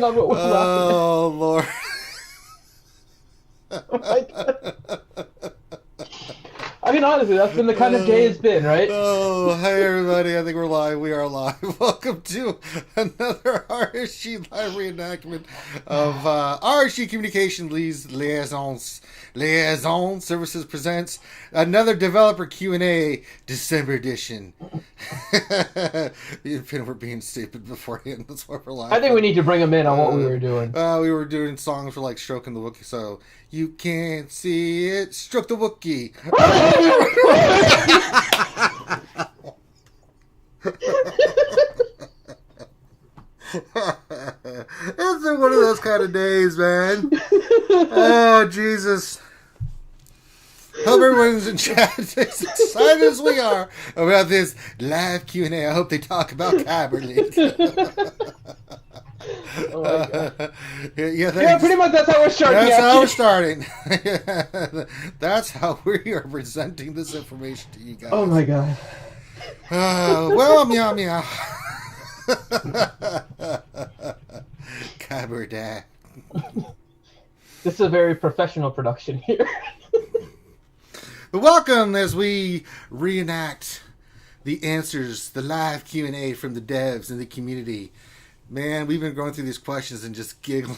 depend on what was left. Oh, Lord. Oh my God. I mean, honestly, that's been the kind of day it's been, right? Oh, hey everybody, I think we're live. We are live. Welcome to another RSG live reenactment of RSG Communication Liaison Services presents another developer Q&A December edition. We're being stupid beforehand, that's why we're live. I think we need to bring them in on what we were doing. We were doing songs for like Stroking the Wookiee, so you can't see it, stroke the Wookiee. It's been one of those kind of days, man. Oh, Jesus. Hope everyone's in chat as excited as we are about this live Q&A. I hope they talk about Cabernet. Oh my God. Yeah, pretty much that's how we're starting. That's how we're starting. That's how we are presenting this information to you guys. Oh my God. Well, meow meow. Cabernet. This is a very professional production here. But welcome as we reenact the answers, the live Q&A from the devs and the community. Man, we've been going through these questions and just giggling.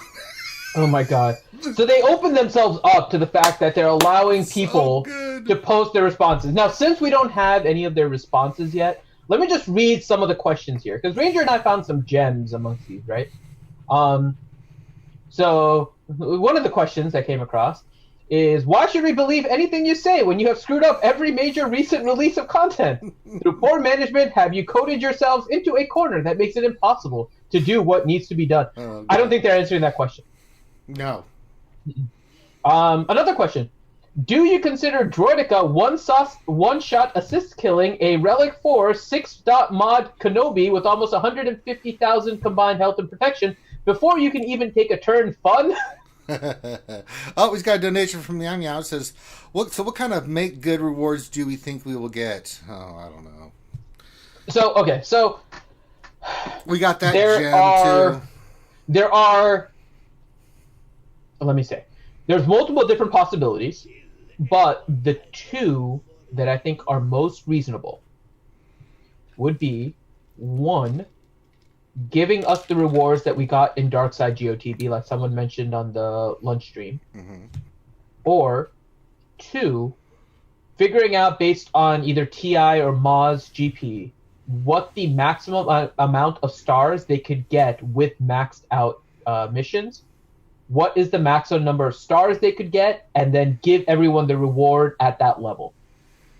Oh my God. So they open themselves up to the fact that they're allowing people to post their responses. Now, since we don't have any of their responses yet, let me just read some of the questions here. Because Ranger and I found some gems amongst these, right? So one of the questions I came across is, why should we believe anything you say when you have screwed up every major recent release of content? Through poor management, have you coded yourselves into a corner that makes it impossible to do what needs to be done? I don't think they're answering that question. No. Another question. Do you consider Droideka one-shot assist killing a Relic 4 6-mod Kenobi with almost 150,000 combined health and protection before you can even take a turn fun? Oh, he's got a donation from the Meow. It says, what kind of make good rewards do we think we will get? Oh, I don't know. So we got that gem too. There are, let me say, there's multiple different possibilities, but the two that I think are most reasonable would be, one, giving us the rewards that we got in Darkside GOTB, like someone mentioned on the lunch stream. Mm-hmm. Or, two, figuring out based on either TI or Moz GP what the maximum amount of stars they could get with maxed out missions. What is the maximum number of stars they could get, and then give everyone the reward at that level.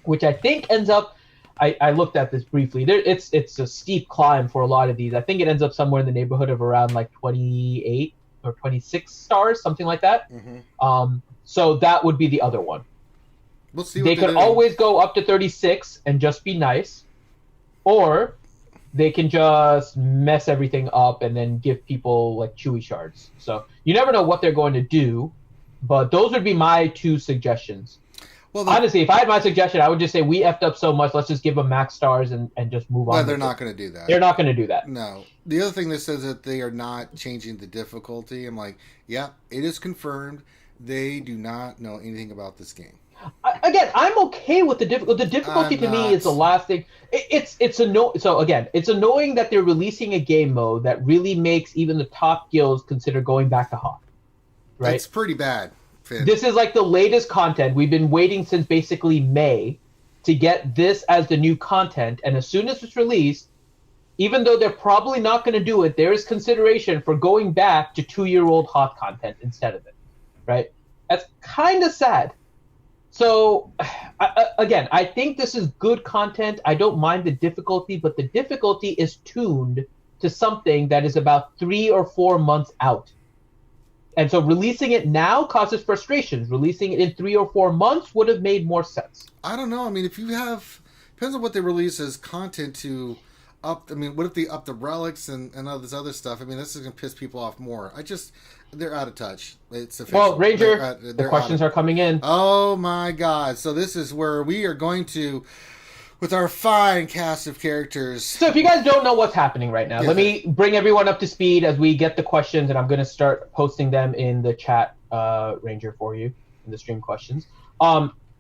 Which I think ends up, I looked at this briefly. It's a steep climb for a lot of these. I think it ends up somewhere in the neighborhood of around like 28 or 26 stars, something like that. Mm-hmm. So that would be the other one. We'll see. They could always go up to 36 and just be nice, or they can just mess everything up and then give people like chewy shards. So you never know what they're going to do, but those would be my two suggestions. Well, honestly, if I had my suggestion, I would just say we effed up so much, let's just give them max stars and just move on. Well, they're not going to do that. They're not going to do that. No. The other thing that says that they are not changing the difficulty, I'm like, yeah, it is confirmed. They do not know anything about this game. Again, I'm okay with the difficulty. The difficulty to me is the last thing. It's annoying that they're releasing a game mode that really makes even the top guilds consider going back to Hawk. Right? It's pretty bad. Finn. This is like the latest content. We've been waiting since basically May to get this as the new content, and as soon as it's released, even though they're probably not going to do it, there is consideration for going back to 2-year-old Hawk content instead of it. Right? That's kind of sad. So, again, I think this is good content. I don't mind the difficulty, but the difficulty is tuned to something that is about 3 or 4 months out. And so releasing it now causes frustrations. Releasing it in 3 or 4 months would have made more sense. I don't know. I mean, if you have... Depends on what they release as content to up... I mean, what if they up the relics and all this other stuff? I mean, this is going to piss people off more. They're out of touch. It's official. Well, Ranger, the questions are coming in. Oh, my God. So this is where we are going to with our fine cast of characters. So if you guys don't know what's happening right now, Yeah. let me bring everyone up to speed as we get the questions, and I'm going to start posting them in the chat, Ranger, for you, in the stream questions.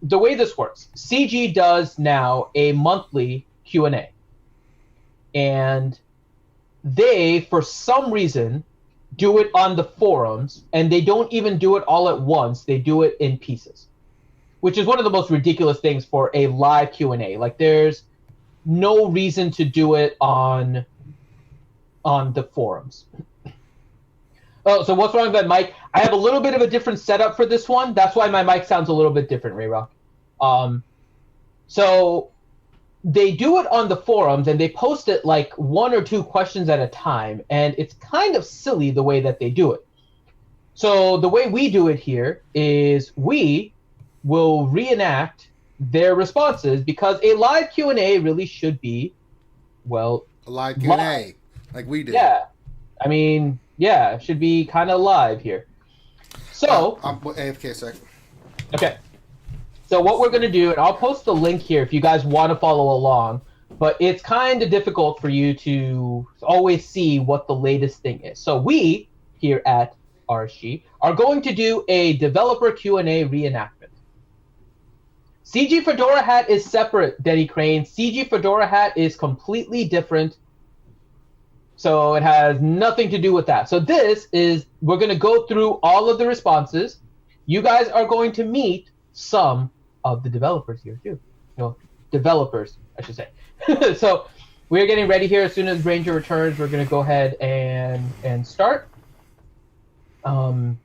The way this works, CG does now a monthly Q&A. And they, for some reason, do it on the forums, and they don't even do it all at once. They do it in pieces, which is one of the most ridiculous things for a live Q&A. Like, there's no reason to do it on the forums. Oh, so what's wrong with that mic? I have a little bit of a different setup for this one. That's why my mic sounds a little bit different, Rayrock. So they do it on the forums, and they post it like 1 or 2 questions at a time, and it's kind of silly the way that they do it. So the way we do it here is we will reenact their responses, because a live Q&A really should be, well, A live Q&A, like we did. Yeah. I mean, yeah, it should be kind of live here. So, I'm AFK a sec. okay. So what we're going to do, and I'll post the link here if you guys want to follow along, but it's kind of difficult for you to always see what the latest thing is. So we, here at RSG, are going to do a developer Q&A reenactment. CG Fedora Hat is separate, Denny Crane. CG Fedora Hat is completely different. So it has nothing to do with that. So this is, we're going to go through all of the responses. You guys are going to meet some of the developers here too. No, developers, I should say. So we're getting ready here. As soon as Ranger returns, we're going to go ahead and start.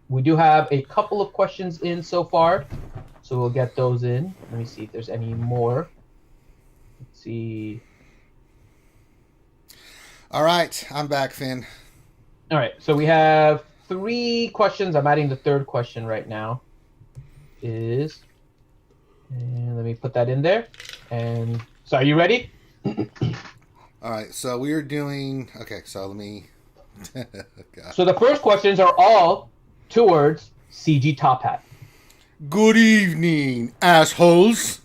We do have a couple of questions in so far, so we'll get those in. Let me see if there's any more. Let's see. All right, I'm back, Finn. All right, so we have 3 questions. I'm adding the 3rd question right now. And let me put that in there. And so, are you ready? All right, so we are doing. Okay, so let me. So the first questions are all towards CG Top Hat. Good evening, assholes.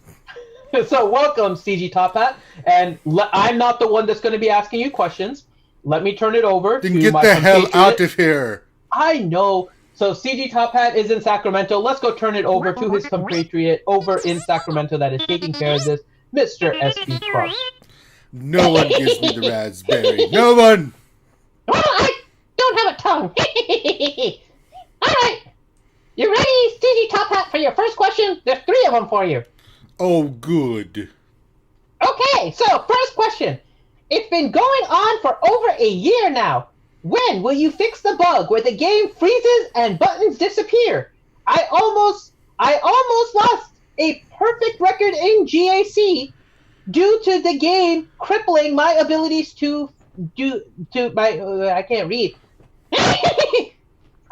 So welcome, CG Top Hat. And I'm not the one that's going to be asking you questions. Let me turn it over Then to get my the hell compatriot. out of here. I know. So CG Top Hat is in Sacramento. Let's go turn it over to his compatriot over in Sacramento that is taking care of this, Mr. SB Cross. No one gives me the raspberry. No one. Well, I don't have a tongue. All right. You ready, CG Top Hat, for your first question? There's 3 of them for you. Oh, good. Okay, so first question. It's been going on for over a year now. When will you fix the bug where the game freezes and buttons disappear? I almost lost a perfect record in GAC due to the game crippling my abilities I can't read.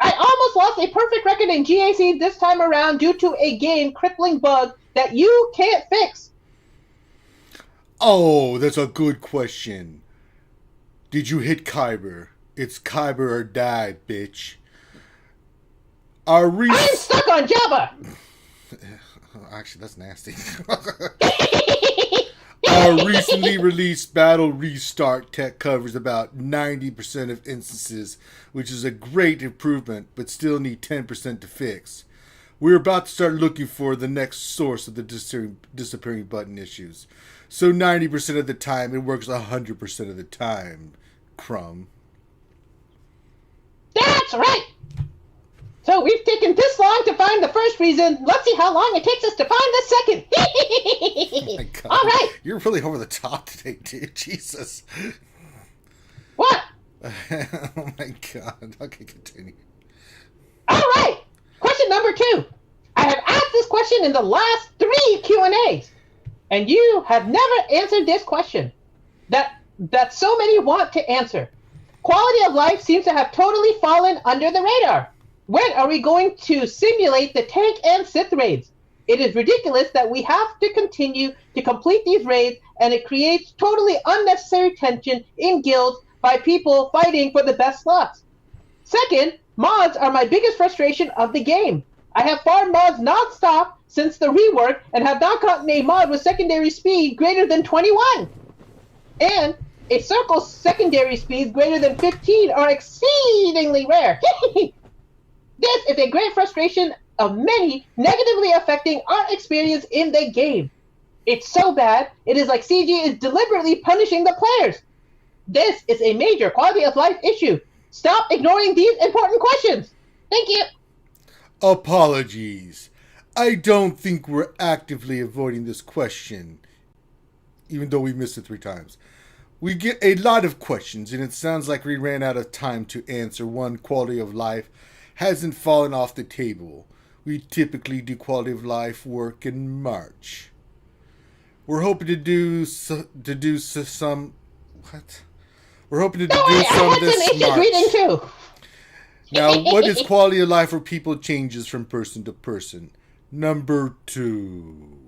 I almost lost a perfect record in GAC this time around due to a game crippling bug that you can't fix. Oh, that's a good question. Did you hit Kyber? It's Kyber or die, bitch. I'm stuck on Java. Actually, that's nasty. Our recently released Battle Restart tech covers about 90% of instances, which is a great improvement, but still need 10% to fix. We're about to start looking for the next source of the disappearing button issues. So 90% of the time, it works 100% of the time, Crumb. That's right. So we've taken this long to find the first reason. Let's see how long it takes us to find the second. Oh my God. All right. You're really over the top today, dude. Jesus. What? Oh my God. Okay, continue. All right. Question number 2. I have asked this question in the last 3 Q&As, and you have never answered this question that so many want to answer. Quality of life seems to have totally fallen under the radar. When are we going to simulate the tank and Sith raids? It is ridiculous that we have to continue to complete these raids, and it creates totally unnecessary tension in guilds by people fighting for the best slots. Second, mods are my biggest frustration of the game. I have farmed mods non-stop since the rework and have not gotten a mod with secondary speed greater than 21. And a circle's secondary speeds greater than 15 are exceedingly rare. This is a great frustration of many, negatively affecting our experience in the game. It's so bad, it is like CG is deliberately punishing the players. This is a major quality of life issue. Stop ignoring these important questions. Thank you. Apologies. I don't think we're actively avoiding this question, even though we missed it 3 times. We get a lot of questions, and it sounds like we ran out of time to answer one. Quality of life hasn't fallen off the table. We typically do quality of life work in March. We're hoping to do some. What? We're hoping to do some this March. Reading too. Now, what is quality of life for people changes from person to person? Number 2.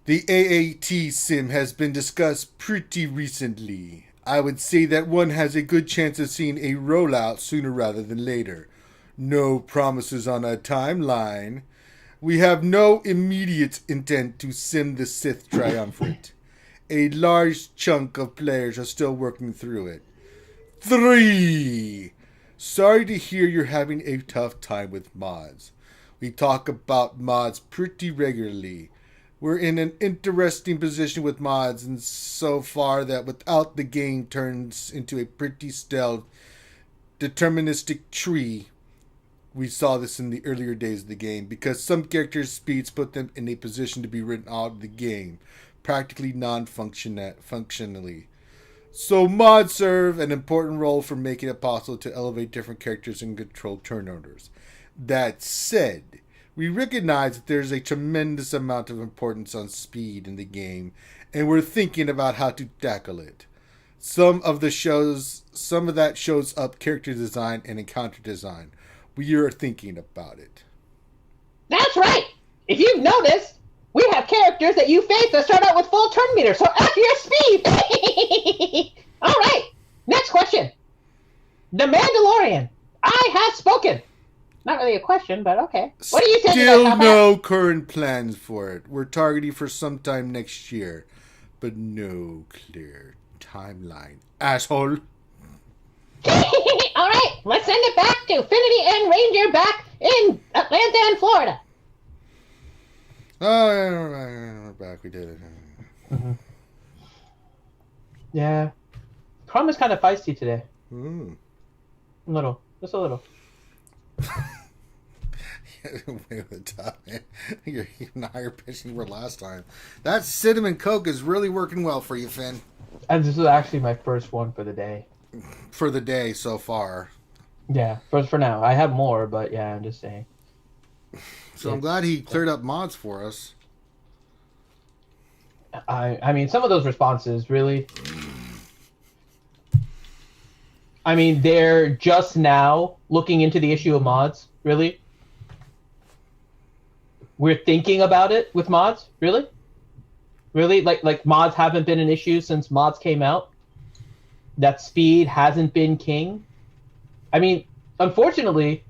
The AAT sim has been discussed pretty recently. I would say that one has a good chance of seeing a rollout sooner rather than later. No promises on a timeline. We have no immediate intent to sim the Sith Triumvirate. A large chunk of players are still working through it. 3. Sorry to hear you're having a tough time with mods. We talk about mods pretty regularly. We're in an interesting position with mods, and so far that without the game turns into a pretty stealth, deterministic tree. We saw this in the earlier days of the game, because some characters' speeds put them in a position to be written out of the game, practically non-functionally. So mods serve an important role for making it possible to elevate different characters and control turn orders. That said, we recognize that there's a tremendous amount of importance on speed in the game, and we're thinking about how to tackle it. Some of that shows up character design and encounter design. We are thinking about it. That's right! If you've noticed, we have characters that you face that start out with full turn meters, so up your speed! Alright, next question. The Mandalorian. I have spoken. Not really a question, but okay. What do you think? Still no current plans for it. We're targeting for sometime next year, but no clear timeline. Asshole. All right, let's send it back to Affinity and Ranger back in Atlanta and Florida. Oh, yeah, we're back. We did it. Mm-hmm. Yeah. Chrome is kind of feisty today. Ooh. A little. Just a little. Way over the top, man. You're even higher pitched than you were last time. That cinnamon Coke is really working well for you, Finn. And this is actually my first one for the day. For the day so far. Yeah, for now. I have more, but yeah, I'm just saying. So I'm glad he cleared up mods for us. I mean, some of those responses, really. I mean, they're just now looking into the issue of mods, really. We're thinking about it with mods, really? Really? Like mods haven't been an issue since mods came out? That speed hasn't been king? I mean, unfortunately,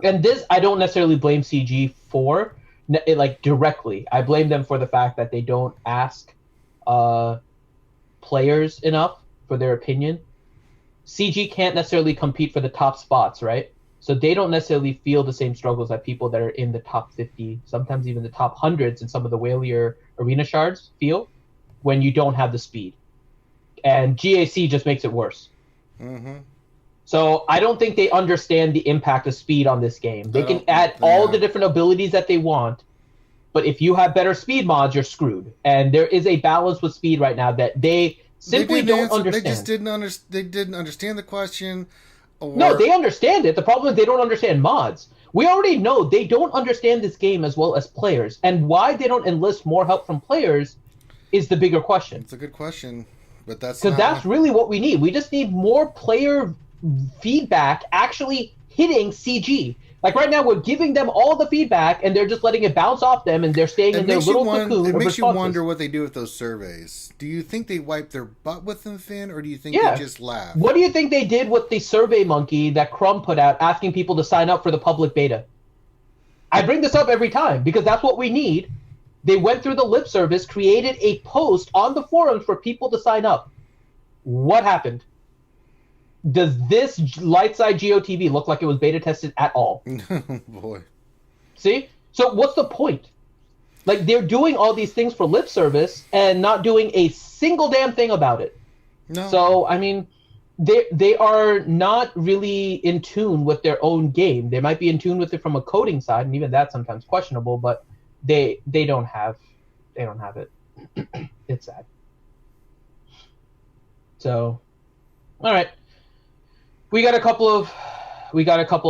and this I don't necessarily blame CG for, like, directly. I blame them for the fact that they don't ask players enough for their opinion. CG can't necessarily compete for the top spots, right? So they don't necessarily feel the same struggles that people that are in the top 50, sometimes even the top hundreds in some of the whalier arena shards feel when you don't have the speed. And GAC just makes it worse. Mm-hmm. So I don't think they understand the impact of speed on this game. They can add all the different abilities that they want, but if you have better speed mods, you're screwed. And there is a balance with speed right now that they simply don't understand. They just didn't understand the question. Or... No, they understand it. The problem is they don't understand mods. We already know they don't understand this game as well as players. And why they don't enlist more help from players is the bigger question. It's a good question, but that's really what we need. We just need more player feedback actually hitting CG. Like right now, we're giving them all the feedback, and they're just letting it bounce off them, and they're staying in their little cocoon. It makes you wonder what they do with those surveys. Do you think they wipe their butt with them, Finn, or do you think they just laugh? What do you think they did with the Survey Monkey that Crumb put out, asking people to sign up for the public beta? I bring this up every time because that's what we need. They went through the lip service, created a post on the forums for people to sign up. What happened? Does this light side GOTV look like it was beta tested at all? Boy. See? So what's the point? Like, they're doing all these things for lip service and not doing a single damn thing about it. No. So, I mean, they are not really in tune with their own game. They might be in tune with it from a coding side, and even that's sometimes questionable, but they don't have it. It's sad. So, all right. We got a couple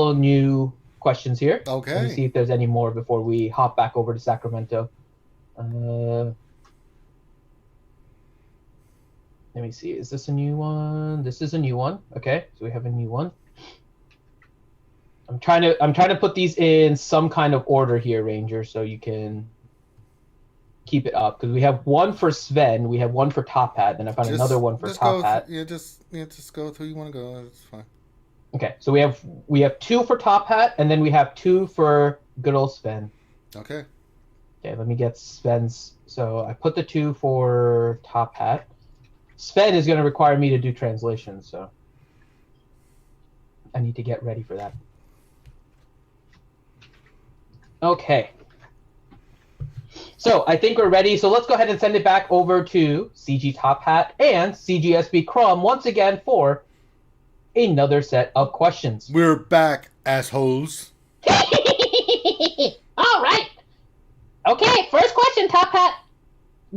of new questions here. Okay. Let me see if there's any more before we hop back over to Sacramento. Let me see. Is this a new one? This is a new one. Okay, so we have a new one. I'm trying to put these in some kind of order here, Ranger, so you can keep it up, because we have one for Sven, we have one for Top Hat, then I found another one for Top Hat. Just go with who you want to go. It's fine. Okay, so we have two for Top Hat, and then we have two for good old Sven. Okay. Okay, let me get Sven's. So I put the two for Top Hat. Sven is going to require me to do translation, so I need to get ready for that. Okay. So I think we're ready. So let's go ahead and send it back over to CG Top Hat and CGSB Chrome once again for another set of questions. We're back, assholes. All right. Okay, first question, Top Hat.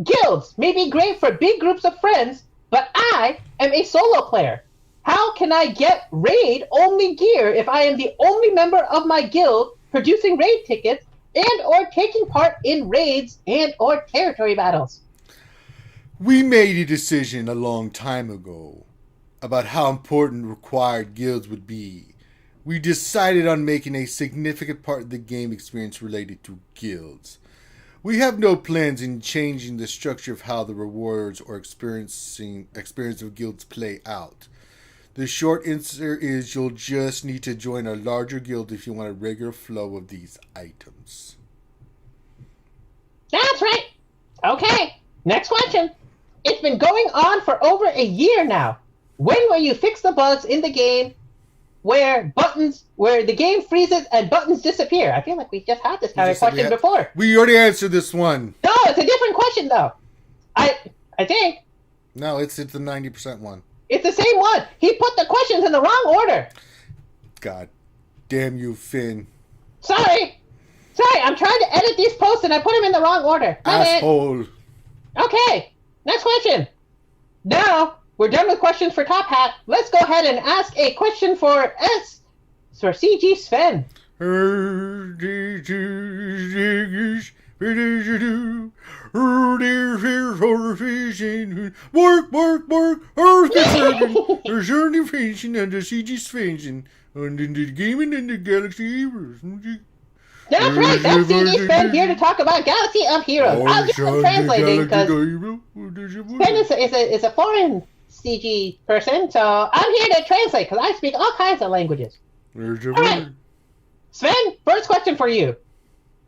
Guilds may be great for big groups of friends, but I am a solo player. How can I get raid-only gear if I am the only member of my guild producing raid tickets and or taking part in raids and or territory battles? We made a decision a long time ago about how important required guilds would be. We decided on making a significant part of the game experience related to guilds. We have no plans in changing the structure of how the rewards or experience of guilds play out. The short answer is you'll just need to join a larger guild if you want a regular flow of these items. That's right. Okay, next question. It's been going on for over a year now. When will you fix the bugs in the game where the game freezes and buttons disappear? I feel like we just had this kind of question before. We already answered this one. No, it's a different question though. I think. No, it's the 90% one. It's the same one. He put the questions in the wrong order. God damn you, Finn. Sorry, I'm trying to edit these posts and I put them in the wrong order. Asshole. Okay, next question. Now, we're done with questions for Top Hat. Let's go ahead and ask a question for CG Sven. There's only fishing and the CG Sven and in the gaming and the Galaxy Heroes. That's right, that's CG Sven here to talk about Galaxy of Heroes. I'll do some translating because Sven is a foreign CG person, so I'm here to translate because I speak all kinds of languages. Alright, Sven, first question for you.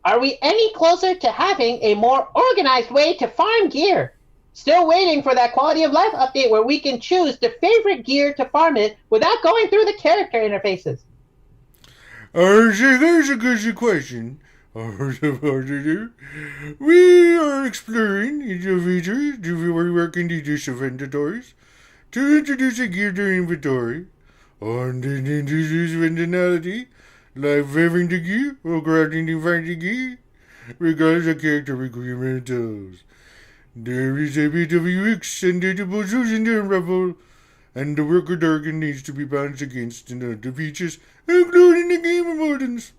Are we any closer to having a more organized way to farm gear? Still waiting for that quality of life update where we can choose the favorite gear to farm it without going through the character interfaces. That's a good question. We are exploring the features to work in these inventories to introduce a gear to inventory and then introduce functionality like wearing the gear or crafting the fancy gear regardless of character requirements. There is a bit of UX and data puzzles in the level, and the worker target needs to be balanced against the other features, including the game modes.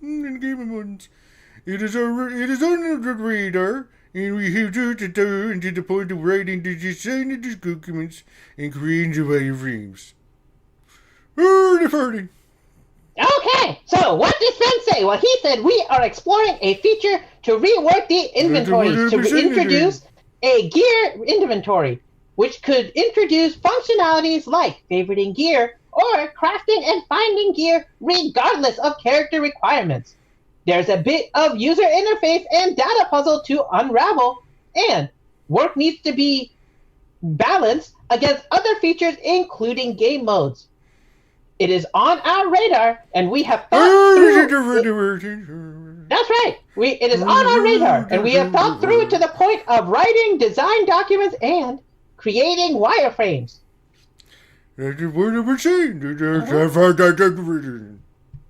It is on the radar, and we have to to the point of writing the design of these documents and creating the wireframes. The farting. Okay, so what did Sven say? Well, he said we are exploring a feature to rework the inventories, to introduce a gear inventory, which could introduce functionalities like favoriting gear or crafting and finding gear regardless of character requirements. There's a bit of user interface and data puzzle to unravel, and work needs to be balanced against other features, including game modes. It is on our radar, and we have thought through. That's right. It is on our radar, and we have thought through it to the point of writing design documents and creating wireframes.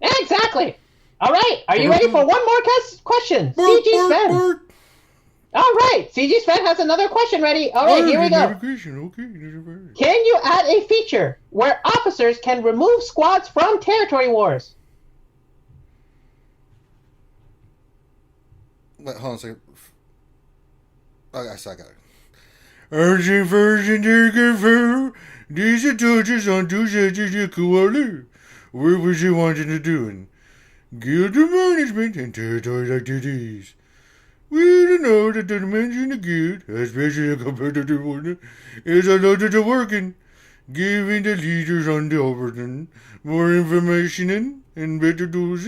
Exactly. All right. Are you ready for one more question? CG Sven. All right. CG Sven has another question ready. All right, here we go. Can you add a feature where officers can remove squads from territory wars? Wait, hold on a second. Okay, I got it. Urgent version these touches on two sets of koala. What was you wanting to do? Guild management and territory activities. We don't know that the dimension of guild, especially a competitive one, is a lot of working, giving the leaders on the overton more information and better tools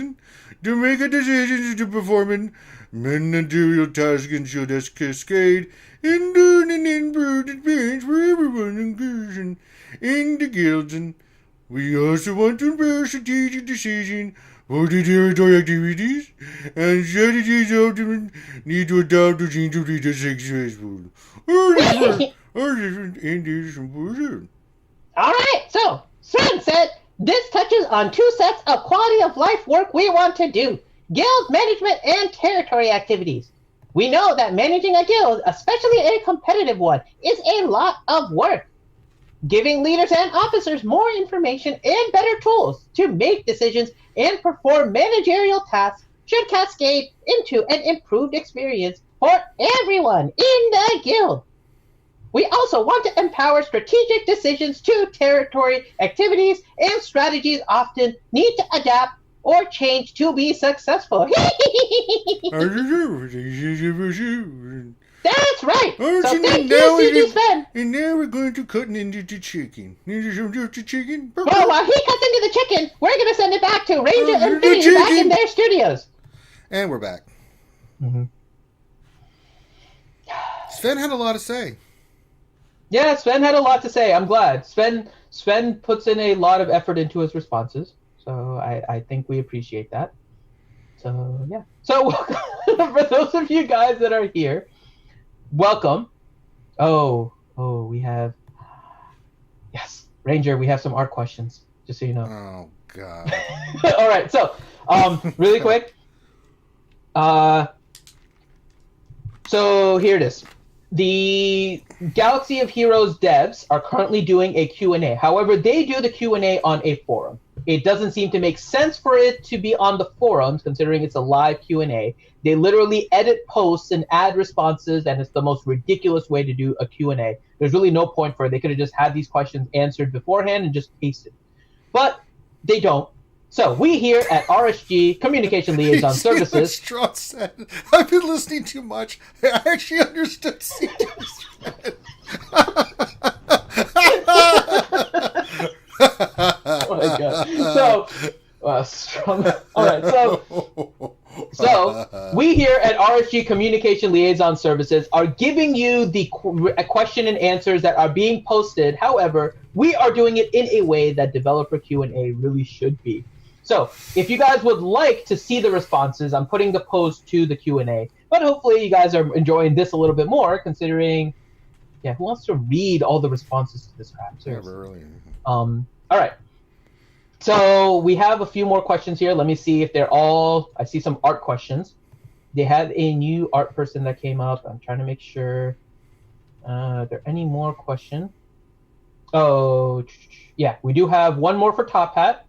to make a decision to perform managerial tasks and should cascade into an improved experience for everyone inclusion in the guilds. And we also want to embrace strategic decision for the territory activities and strategies often need to adopt to change to be successful. All right, so Sven said this touches on two sets of quality of life work we want to do: guild management and territory activities. We know that managing a guild, especially a competitive one, is a lot of work. Giving leaders and officers more information and better tools to make decisions and perform managerial tasks should cascade into an improved experience for everyone in the guild. We also want to empower strategic decisions to territory activities, and strategies often need to adapt or change to be successful. That's right. So thank you, CG Sven. And now we're going to cut into the chicken. Chicken? Well, while he cuts into the chicken, we're going to send it back to Ranger and Vinny back in their studios. And we're back. Mm-hmm. Sven had a lot to say. Yeah, Sven had a lot to say. I'm glad. Sven puts in a lot of effort into his responses. So I think we appreciate that. So, yeah. So, for those of you guys that are here, welcome. Oh, we have... Yes, Ranger, we have some art questions, just so you know. Oh, God. All right, so, really quick. So, here it is. The Galaxy of Heroes devs are currently doing a Q&A. However, they do the Q&A on a forum. It doesn't seem to make sense for it to be on the forums, considering it's a live Q&A. They literally edit posts and add responses, and it's the most ridiculous way to do a Q&A. There's really no point for it. They could have just had these questions answered beforehand and just pasted. But they don't. So we here at RSG, Communication Liaison Services... Straw said, I've been listening too much. I actually understood CJ's Oh my god. So, strong. All right. So we here at RSG Communication Liaison Services are giving you the question and answers that are being posted. However, we are doing it in a way that developer Q&A really should be. So if you guys would like to see the responses, I'm putting the post to the Q&A. But hopefully you guys are enjoying this a little bit more, considering, yeah, who wants to read all the responses to this crap? Seriously. Yeah, really. All right. So we have a few more questions here. Let me see if they're all... I see some art questions. They have a new art person that came up. I'm trying to make sure. Are there any more questions? Oh, yeah. We do have one more for Top Hat.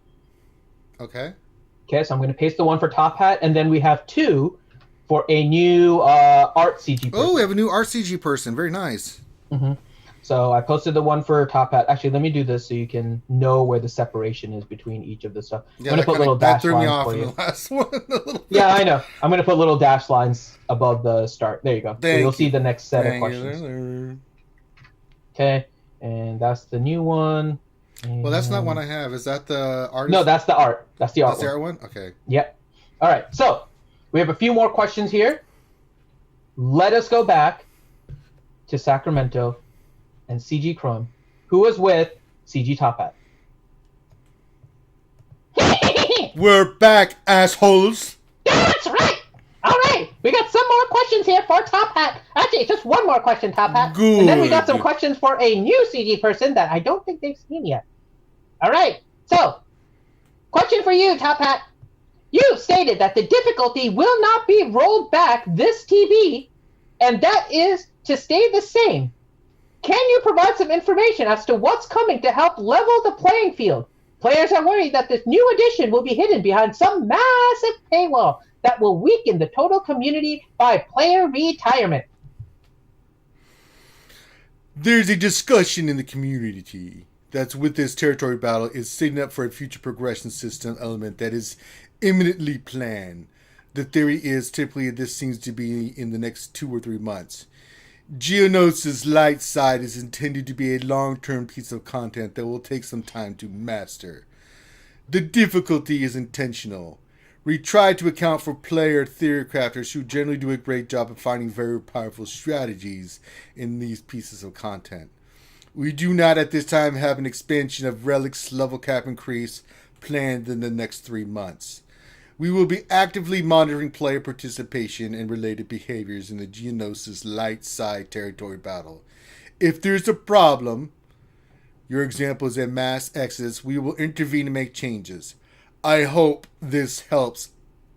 Okay. Okay, so I'm going to paste the one for Top Hat, and then we have two for a new art CG person. Oh, we have a new art CG person. Very nice. Mm-hmm. So I posted the one for Top Hat. Actually, let me do this so you can know where the separation is between each of the stuff. Yeah, I'm going to put little dash threw me lines off for in you. the last one. Yeah, I know. I'm going to put little dash lines above the start. There you go. So you'll see the next set of questions. Okay, and that's the new one. And... Well, that's not one I have. Is that the artist? No, that's the art. That's the art one. Okay. Yep. All right. So We have a few more questions here. Let us go back to Sacramento and CG Chrome, who was with CG Top Hat. We're back, assholes. That's right. All right, we got some more questions here for Top Hat. Actually, just one more question, Top Hat. Good. And then we got some questions for a new CG person that I don't think they've seen yet. All right, so question for you, Top Hat. You stated that the difficulty will not be rolled back this TV, and that is to stay the same. Can you provide some information as to what's coming to help level the playing field? Players are worried that this new edition will be hidden behind some massive paywall that will weaken the total community by player retirement. There's a discussion in the community that's with this territory battle is setting up for a future progression system element that is imminently planned. The theory is typically this seems to be in the next 2 or 3 months. Geonosis' light side is intended to be a long-term piece of content that will take some time to master. The difficulty is intentional. We try to account for player theory crafters who generally do a great job of finding very powerful strategies in these pieces of content. We do not at this time have an expansion of Relic's level cap increase planned in the next 3 months. We will be actively monitoring player participation and related behaviors in the Geonosis light side territory battle. If there's a problem, your example is a mass exodus, we will intervene and make changes. I hope this helps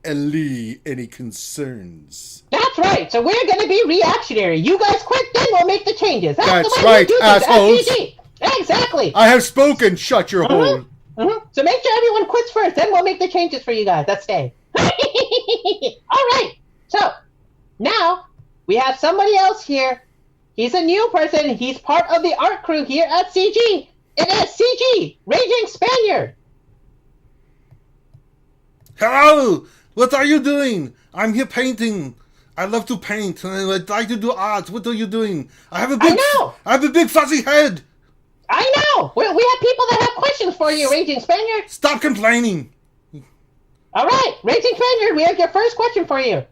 allay any concerns. That's right. So we're going to be reactionary. You guys quit, then we'll make the changes. That's the way right, we do things, assholes. SWG. Exactly. I have spoken. Shut your hole. So make sure everyone quits first, then we'll make the changes for you guys that stay. All right. So now we have somebody else here. He's a new person. He's part of the art crew here at CG. It is CG, Raging Spaniard. Hello! What are you doing? I'm here painting. I love to paint. I'd like to do art. What are you doing? I have a big fuzzy head. I know. We have people that have questions for you, Raging Spaniard. Stop complaining. All right, Raging Spaniard, we have your first question for you.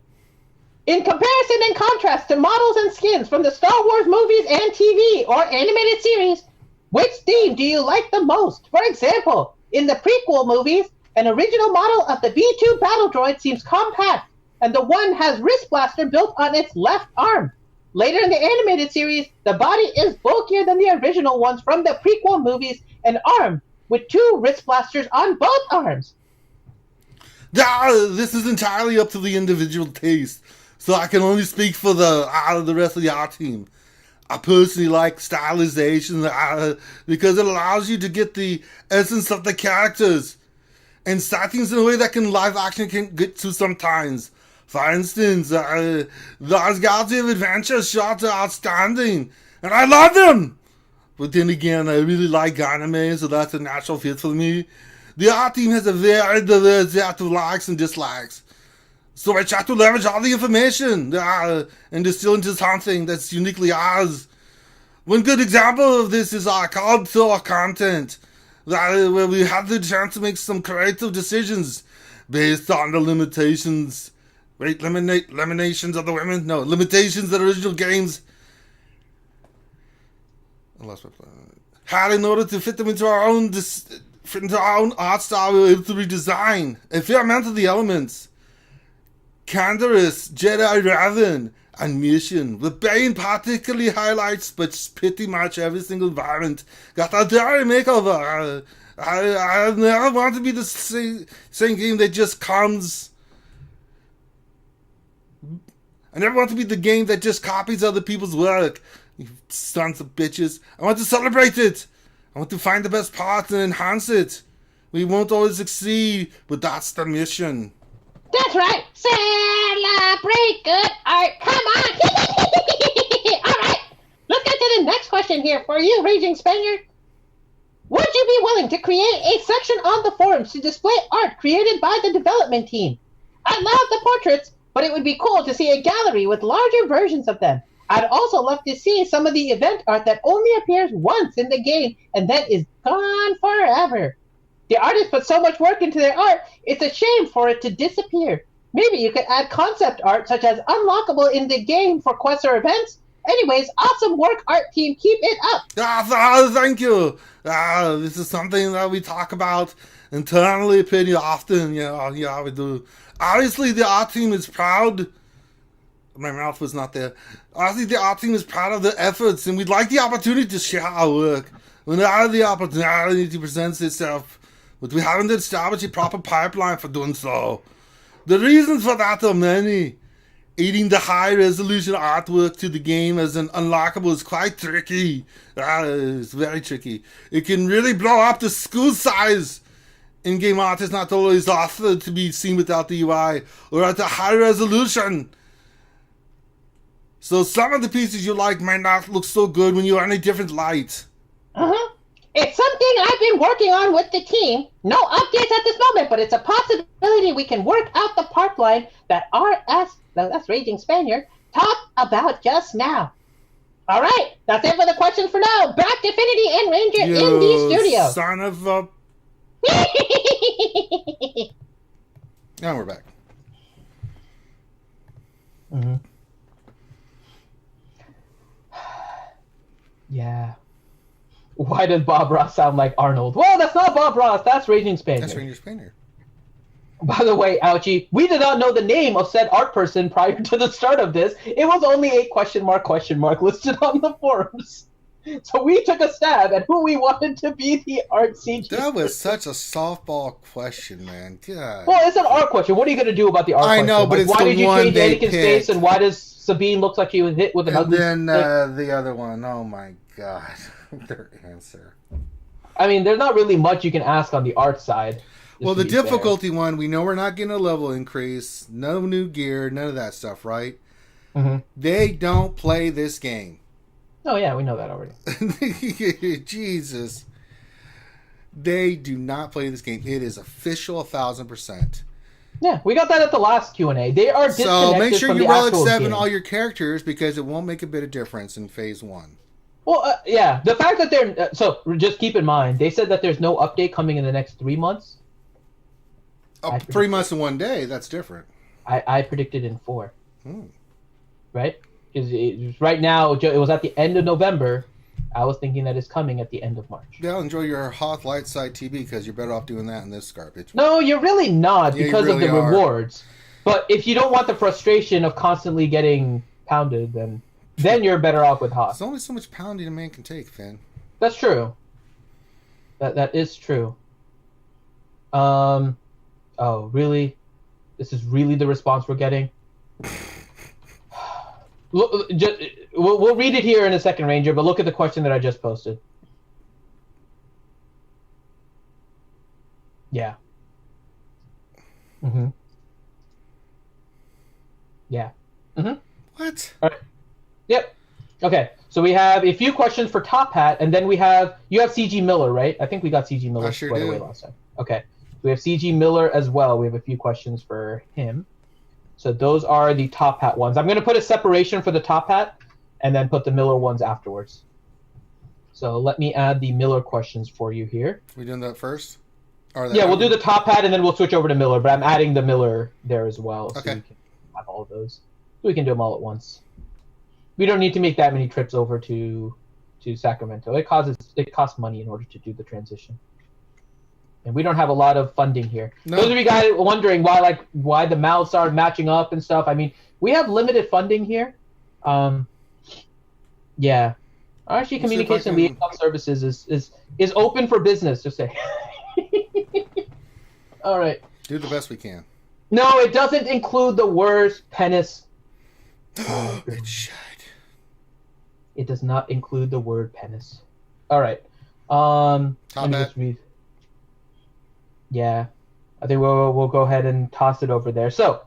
In comparison and contrast to models and skins from the Star Wars movies and TV or animated series, which theme do you like the most? For example, in the prequel movies, an original model of the V2 battle droid seems compact, and the one has wrist blaster built on its left arm. Later in the animated series, the body is bulkier than the original ones from the prequel movies and armed with 2 wrist blasters on both arms. This is entirely up to the individual taste, so I can only speak for the rest of the art team. I personally like stylization because it allows you to get the essence of the characters and start things in a way that live action can get to sometimes. For instance, the Asgardian Adventure shots are outstanding, and I love them! But then again, I really like anime, so that's a natural fit for me. The art team has a very diverse set of likes and dislikes, so I try to leverage all the information and distill into something that's uniquely ours. One good example of this is our called for content, where we have the chance to make some creative decisions based on the limitations. Limitations of the women? No, limitations of the original games. I lost my plan. Had in order to fit them into our own art style, we were able to redesign a fair amount of the elements. Canderous, Jedi Raven, and Mission. The Bane particularly highlights, but pretty much every single environment got a dirty makeover. I never want to be the same game that just comes. I never want to be the game that just copies other people's work. You sons of bitches. I want to celebrate it. I want to find the best parts and enhance it. We won't always succeed, but that's the mission. That's right. Celebrate good art. Come on. All right. Let's get to the next question here for you, Raging Spaniard. Would you be willing to create a section on the forums to display art created by the development team? I love the portraits, but it would be cool to see a gallery with larger versions of them. I'd also love to see some of the event art that only appears once in the game and then is gone forever. The artists put so much work into their art, it's a shame for it to disappear. Maybe you could add concept art such as unlockable in the game for quests or events. Anyways, awesome work, art team. Keep it up. Thank you. This is something that we talk about internally pretty often. Yeah, we do. Obviously, the art team is proud. My mouth was not there. Obviously, the art team is proud of the efforts, and we'd like the opportunity to share our work. Whenever the opportunity presents itself, but we haven't established a proper pipeline for doing so. The reasons for that are many. Adding the high-resolution artwork to the game as an unlockable is quite tricky. It's very tricky. It can really blow up the school size. In-game art is not always offered to be seen without the UI or at a high resolution. So some of the pieces you like might not look so good when you're in a different light. It's something I've been working on with the team. No updates at this moment, but it's a possibility we can work out the pipeline that that's Raging Spaniard, talked about just now. All right, that's it for the questions for now. Back to Affinity and Ranger in the studio. Son of a... Now we're back. Yeah. Why did Bob Ross sound like Arnold? Well, that's not Bob Ross. That's Raging Spaniard. That's Ranger Spaniard. By the way, Ouchie, we did not know the name of said art person prior to the start of this. It was only a question mark listed on the forums. So we took a stab at who we wanted to be the art CG. That was such a softball question, man. God. Well, it's an art question. What are you going to do about the art question? I know, but it's why the did you one change they Anakin's picked. face, and why does Sabine look like she was hit with an ugly And stick? then the other one, oh my god. Their answer. I mean, there's not really much you can ask on the art side. Well, the difficulty one, we know we're not getting a level increase, no new gear, none of that stuff, right? Mm-hmm. They don't play this game. Oh, yeah, we know that already. Jesus. They do not play this game. It is official 1,000%. Yeah, we got that at the last Q&A. They are disconnected So make sure from you the relic actual 7 game. all your characters because it won't make a bit of difference in phase 1. Well, yeah, the fact that they're... so, just keep in mind, they said that there's no update coming in the next 3 months. Oh, 3 months and 1 day, that's different. I predicted in 4. Right? Because right now, it was at the end of November. I was thinking that it's coming at the end of March. Yeah, enjoy your Hoth Light Side TV because you're better off doing that in this garbage. No, you're really not Yeah, because you really of the are. rewards. But if you don't want the frustration of constantly getting pounded, then you're better off with Hoth. There's only so much pounding a man can take, Finn. That's true. That is true. Oh, really? This is really the response we're getting? Look, we'll read it here in a second, Ranger, but look at the question that I just posted. Yeah. Mm-hmm. Yeah. Mm-hmm. What? All right. Yep. Okay. So we have a few questions for Top Hat, and then you have CG Miller, right? I think we got CG Miller I sure right do. away last time. Okay. We have CG Miller as well. We have a few questions for him. So those are the Top Hat ones. I'm going to put a separation for the Top Hat and then put the Miller ones afterwards. So let me add the Miller questions for you here. We doing that first? Or that Yeah, we'll do the Top Hat and then we'll switch over to Miller, but I'm adding the Miller there as well. So Okay. we can have all of those. We can do them all at once. We don't need to make that many trips over to Sacramento. It costs money in order to do the transition. And we don't have a lot of funding here. No. Those of you guys wondering why the mouths aren't matching up and stuff. I mean, we have limited funding here. Yeah. RSG Communication can- Liaison Services is open for business, just say. All right. Do the best we can. No, it doesn't include the words penis. It should. It does not include the word penis. All right. Let me Top just Hat. read. Yeah, I think we'll go ahead and toss it over there. So,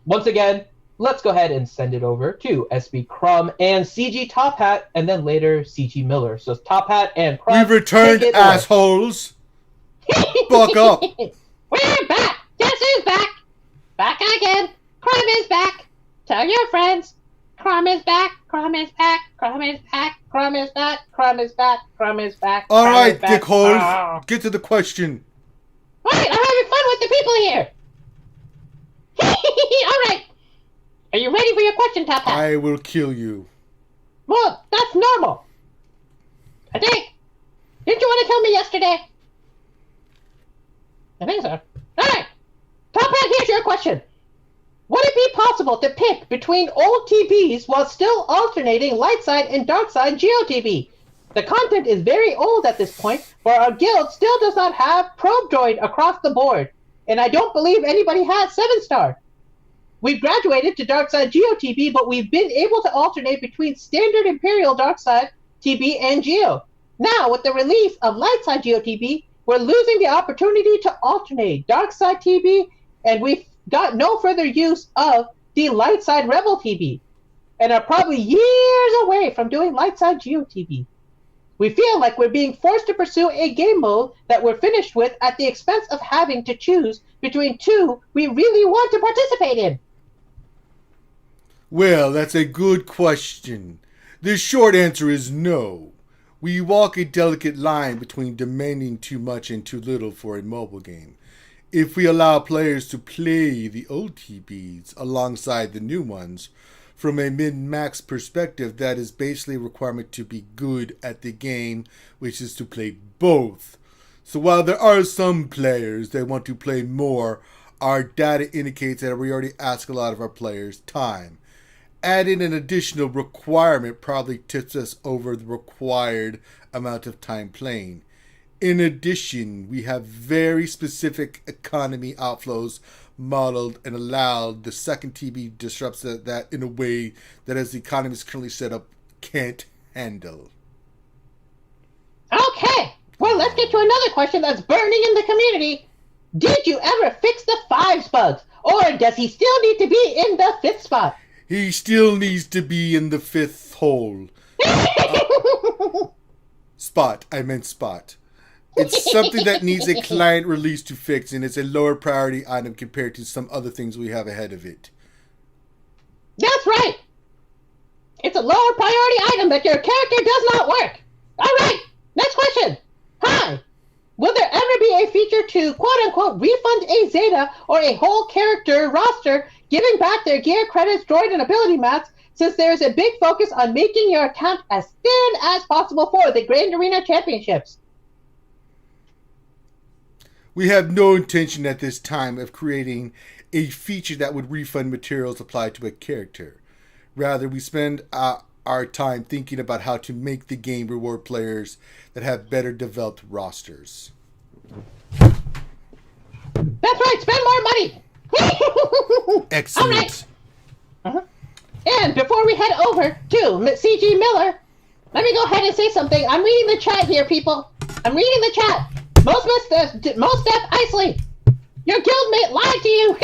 once again, let's go ahead and send it over to SB Crumb and CG Top Hat, and then later CG Miller. So Top Hat and Crumb. We've returned, take it away. assholes. Buck up. We're back. Guess who's back? Back again. Crumb is back. Tell your friends. Crumb is back. Crumb is back. Crumb is back. Crumb is back. Crumb is back. Crumb is back. All Crumb right, is back. dickhole. Oh. Get to the question. Right, I'm having fun with the people here. Alright. Are you ready for your question, Top Hat? I will kill you. Well, that's normal. I think. Didn't you want to kill me yesterday? I think so. Alright. Top Hat, here's your question. Would it be possible to pick between old TBs while still alternating light side and dark side GeoTB? The content is very old at this point, but our guild still does not have probe droid across the board, and I don't believe anybody has 7-star. We've graduated to dark side GeoTB, but we've been able to alternate between standard Imperial dark side TB and Geo. Now, with the release of light side GeoTB, we're losing the opportunity to alternate dark side TB, and we've got no further use of the light side Rebel TB, and are probably years away from doing light side GeoTB. We feel like we're being forced to pursue a game mode that we're finished with at the expense of having to choose between two we really want to participate in. Well, that's a good question. The short answer is no. We walk a delicate line between demanding too much and too little for a mobile game. If we allow players to play the old TBs alongside the new ones, from a min-max perspective, that is basically a requirement to be good at the game, which is to play both. So while there are some players that want to play more, our data indicates that we already ask a lot of our players time. Adding an additional requirement probably tips us over the required amount of time playing. In addition, we have very specific economy outflows modeled and allowed. The second TB disrupts that in a way that, as the economy is currently set up, can't handle. Okay, well, let's get to another question that's burning in the community. Did you ever fix the 5s bugs, or does he still need to be in the 5th spot? He still needs to be in the 5th hole. Spot. I meant spot. It's something that needs a client release to fix, and it's a lower priority item compared to some other things we have ahead of it. That's right. It's a lower priority item that your character does not work. All right, next question. Hi. Will there ever be a feature to quote-unquote refund a Zeta or a whole character roster giving back their gear credits, droid, and ability mats, since there is a big focus on making your account as thin as possible for the Grand Arena Championships? We have no intention at this time of creating a feature that would refund materials applied to a character. Rather, we spend our time thinking about how to make the game reward players that have better developed rosters. That's right, spend more money! Excellent. All right. And before we head over to CG Miller, let me go ahead and say something. I'm reading the chat here, people. I'm reading the chat. Most Def Isley, your guildmate lied to you.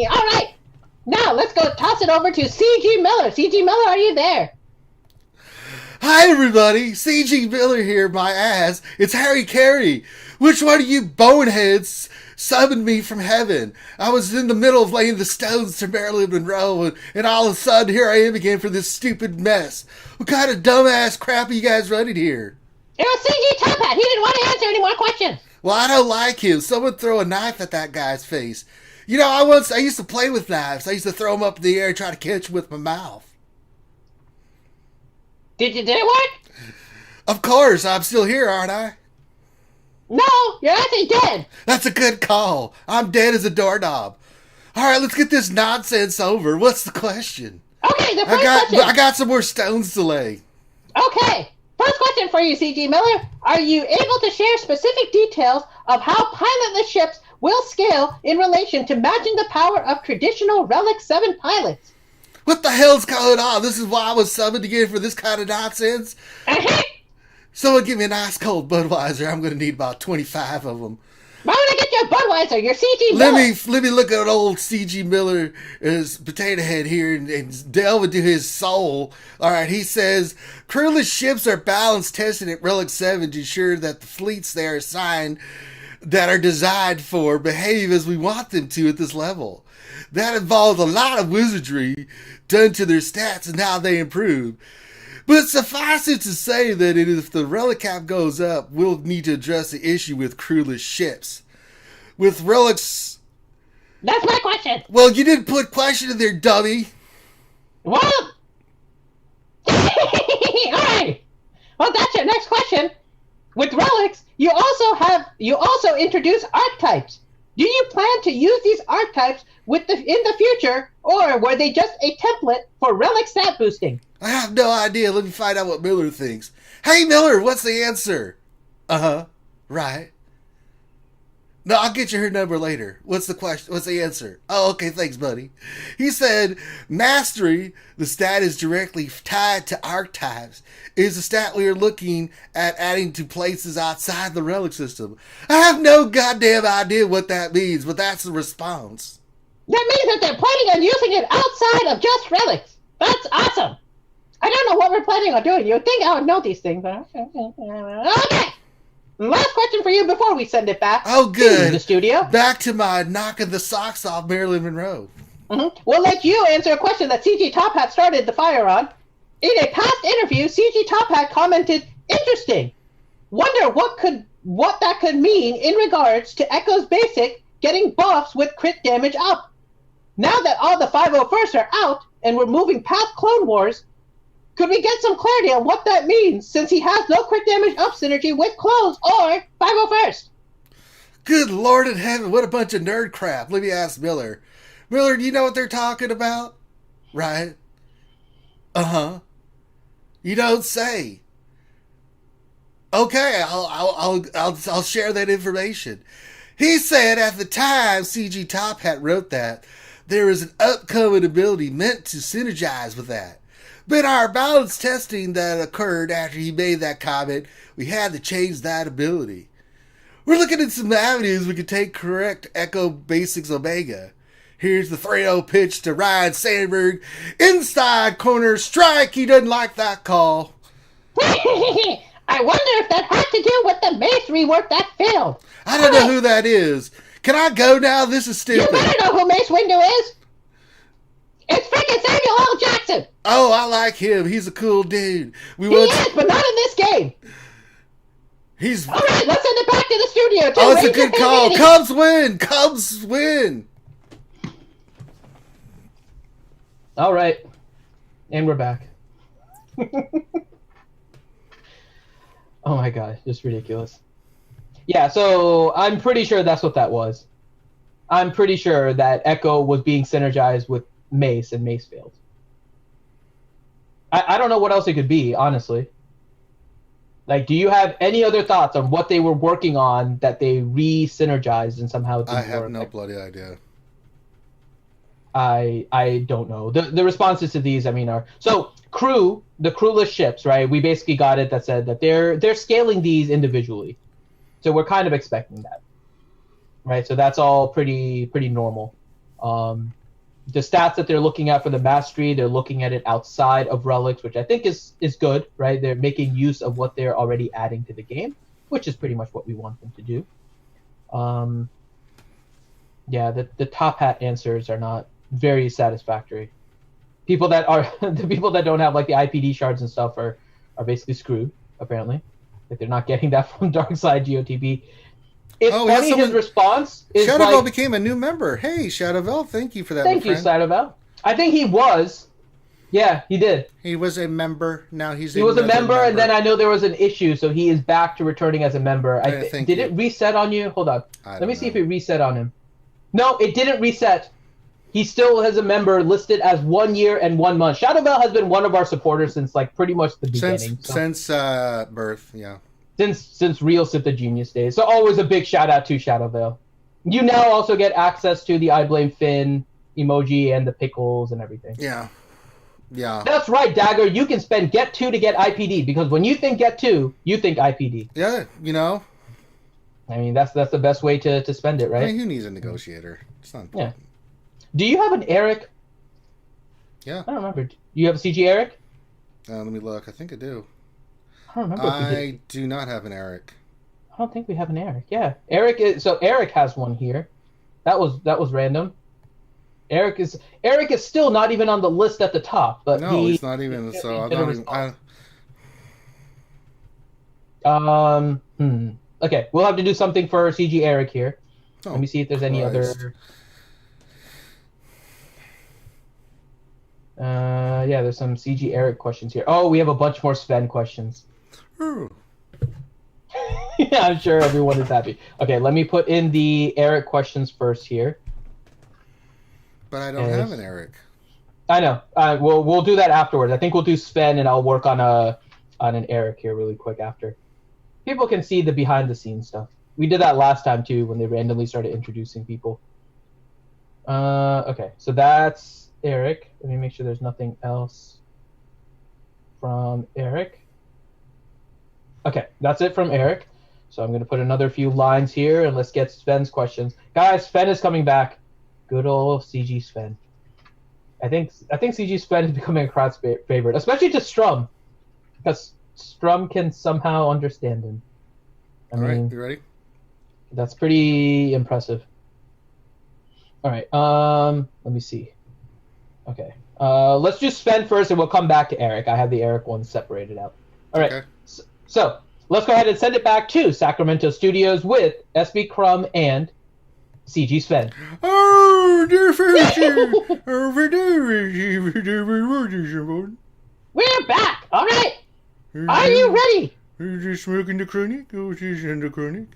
All right. Now, let's go toss it over to CG Miller. CG Miller, are you there? Hi, everybody. CG Miller here, my ass. It's Harry Carey. Which one of you boneheads summoned me from heaven? I was in the middle of laying the stones to Marilyn Monroe, and all of a sudden, here I am again for this stupid mess. What kind of dumbass crap are you guys running here? It was CG Top Hat. He didn't want to answer any more questions. Well, I don't like him. Someone throw a knife at that guy's face. You know, I used to play with knives. I used to throw them up in the air and try to catch them with my mouth. Did it work? Of course, I'm still here, aren't I? No, you're actually dead. That's a good call. I'm dead as a doorknob. All right, let's get this nonsense over. What's the question? Okay, the first question. I got some more stones to lay. Okay. First question for you, CG Miller. Are you able to share specific details of how pilotless ships will scale in relation to matching the power of traditional Relic 7 pilots? What the hell's going on? This is why I was summoned again for this kind of nonsense? Someone give me a nice cold Budweiser. I'm going to need about 25 of them. Why would I get you a Budweiser? You're CG Miller. Let me look at old CG Miller's potato head here and delve into his soul. All right, he says, crewless ships are balance tested at Relic 7 to ensure that the fleets they are assigned that are designed for behave as we want them to at this level. That involves a lot of wizardry done to their stats and how they improve. But suffice it to say that if the relic cap goes up, we'll need to address the issue with crewless ships. with relics. That's my question. Well, you didn't put question in there, dummy. Well, alright. Well, that's your next question. With relics, you also introduce archetypes. Do you plan to use these archetypes in the future, or were they just a template for relic stat boosting? I have no idea. Let me find out what Miller thinks. Hey, Miller, what's the answer? Right. No, I'll get you her number later. What's the question? What's the answer? Oh, okay, thanks, buddy. He said, mastery, the stat is directly tied to archetypes, is a stat we are looking at adding to places outside the relic system. I have no goddamn idea what that means, but that's the response. That means that they're planning on using it outside of just relics. That's awesome. I don't know what we're planning on doing. You'd think I would know these things, but okay. Last question for you before we send it back. Oh, good. To the studio. Back to my knocking the socks off Marilyn Monroe. Mm-hmm. We'll let you answer a question that CG Top Hat started the fire on. In a past interview, CG Top Hat commented, "Interesting. Wonder what that could mean in regards to Echo's basic getting buffs with crit damage up. Now that all the 501st are out and we're moving past Clone Wars, could we get some clarity on what that means, since he has no crit damage up synergy with clones or 501st? Good Lord in heaven, what a bunch of nerd crap. Let me ask Miller. Miller, do you know what they're talking about? Right? You don't say. Okay, I'll share that information. He said at the time CG Top Hat wrote that, there is an upcoming ability meant to synergize with that. But our balance testing that occurred after he made that comment, we had to change that ability. We're looking at some avenues we could take correct Echo Basics Omega. Here's the 3-0 pitch to Ryan Sandberg. Inside corner strike. He doesn't like that call. I wonder if that had to do with the Mace rework that failed. I don't know who that is. Can I go now? This is stupid. You better know who Mace Windu is. It's freaking Samuel L. Jackson. Oh, I like him. He's a cool dude. He is, but not in this game. He's... All right, let's send it back to the studio. Oh, it's a good call. Cubs win. Cubs win. All right. And we're back. Oh my god, just ridiculous. Yeah, so I'm pretty sure that's what that was. I'm pretty sure that Echo was being synergized with Mace, and Mace failed. I don't know what else it could be, honestly. Like, do you have any other thoughts on what they were working on that they re-synergized and somehow didn't I have work? no bloody idea. I don't know. The responses to these, I mean, are... So, the crewless ships, right? We basically got it that said that they're scaling these individually. So we're kind of expecting that. Right? So that's all pretty normal. The stats that they're looking at for the mastery, they're looking at it outside of relics, which I think is good, right? They're making use of what they're already adding to the game, which is pretty much what we want them to do. Yeah, the top hat answers are not very satisfactory. The people that don't have like the IPD shards and stuff are basically screwed, apparently. Like they're not getting that from Darkside GOTB. It's funny, his response is Shadowvel like, became a new member. Hey, Shadowvel, thank you for that. Thank you, Shadowvel. I think he was. Yeah, he did. He was a member. Now he was a member, and then I know there was an issue, so he is back to returning as a member. Did it reset on you? Hold on. Let me see if it reset on him. No, it didn't reset. He still has a member listed as 1 year and 1 month. Shadowvel has been one of our supporters since like pretty much the beginning. Since birth, yeah. Since real Sith the Genius days. So always a big shout out to Shadowvale. You now also get access to the I Blame Finn emoji and the pickles and everything. Yeah. Yeah. That's right, Dagger. You can spend Get 2 to get IPD, because when you think Get 2, you think IPD. Yeah, you know. I mean, that's the best way to spend it, right? I mean, who needs a negotiator? It's not important. Yeah. Do you have an Eric? Yeah. I don't remember. You have a CG Eric? Let me look. I think I do. I don't remember. I do not have an Eric. I don't think we have an Eric. Yeah, Eric has one here. That was random. Eric is still not even on the list at the top, but no, he's not even. So I don't even. Okay, we'll have to do something for CG Eric here. Let me see if there's any Christ. other. Yeah, there's some CG Eric questions here. Oh, we have a bunch more Sven questions. Oh. Yeah, I'm sure everyone is happy. Okay, let me put in the Eric questions first here. But I don't have an Eric. I know. We'll do that afterwards. I think we'll do Sven, and I'll work on an Eric here really quick after. People can see the behind the scenes stuff. We did that last time too when they randomly started introducing people. Okay, so that's Eric. Let me make sure there's nothing else from Eric. Okay, that's it from Eric. So I'm going to put another few lines here, and let's get Sven's questions. Guys, Sven is coming back. Good old CG Sven. I think CG Sven is becoming a crowd favorite, especially to Strum, because Strum can somehow understand him. All right, you ready? That's pretty impressive. All right, let me see. Okay, let's do Sven first, and we'll come back to Eric. I have the Eric one separated out. All right, Okay. so let's go ahead and send it back to Sacramento Studios with SB Crumb and CG Sven. Oh, dear friend, We're back. All right. Are you ready? Is this smoking the chronic? Or is this in the chronic?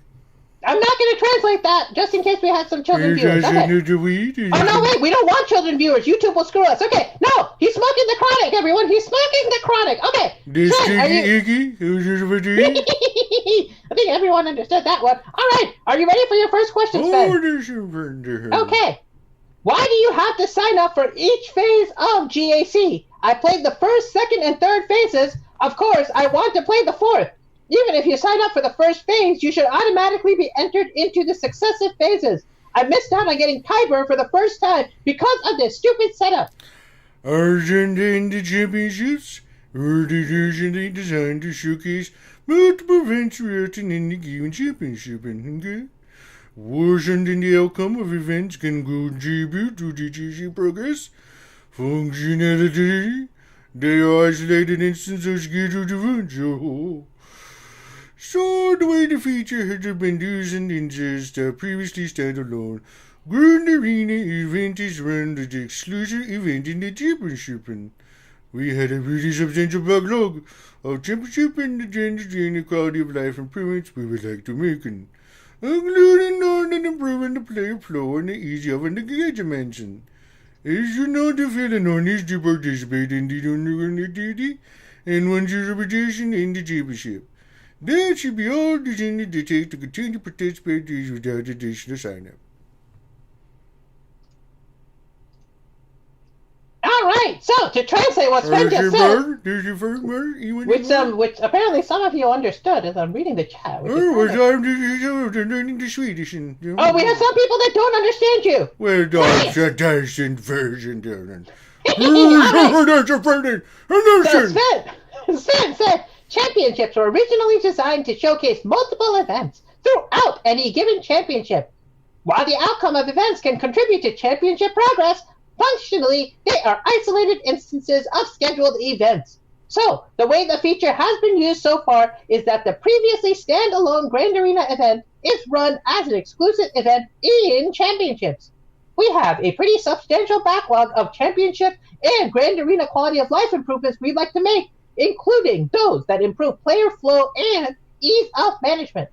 I'm not going to translate that just in case we had some children viewers. Okay. The weed? Oh, no, wait. We don't want children viewers. YouTube will screw us. Okay. No, he's smoking the chronic, everyone. He's smoking the chronic. Okay. This Sven, are you... Iggy? Who's this for the I think everyone understood that one. All right. Are you ready for your first question, Sven? Oh, this is Okay. Why do you have to sign up for each phase of GAC? I played the first, second, and third phases. Of course, I want to play the fourth. Even if you sign up for the first phase, you should automatically be entered into the successive phases. I missed out on getting Kyber for the first time because of this stupid setup. Agenda in the championships are usually designed to showcase multiple events resulting in the given championship. Okay? Wasn't in the outcome of events can contribute to the GC progress, functionality. They are isolated instances of scheduled events. So the way the feature has been used in just previously standalone, Grand Arena event is run as the exclusive event in the championship. And we had a really substantial backlog of championship and the quality of life improvements we would like to make, including on and improving the player flow and the ease of the engagement. As you know, the feeling on is to participate in the activity and one's reputation in the championship. That should be all designed to take to continue to participate without additional sign-up. All right, so to translate what Sven just said, There's your first word. which apparently some of you understood as I'm reading the chat. I'm learning the Swedish. Oh, we have some people that don't understand you. Well, that's a decent version, darling. So Sven said championships were originally designed to showcase multiple events throughout any given championship. While the outcome of events can contribute to championship progress, functionally, they are isolated instances of scheduled events. So, the way the feature has been used so far is that the previously standalone Grand Arena event is run as an exclusive event in championships. We have a pretty substantial backlog of championship and Grand Arena quality of life improvements we'd like to make, including those that improve player flow and ease of management.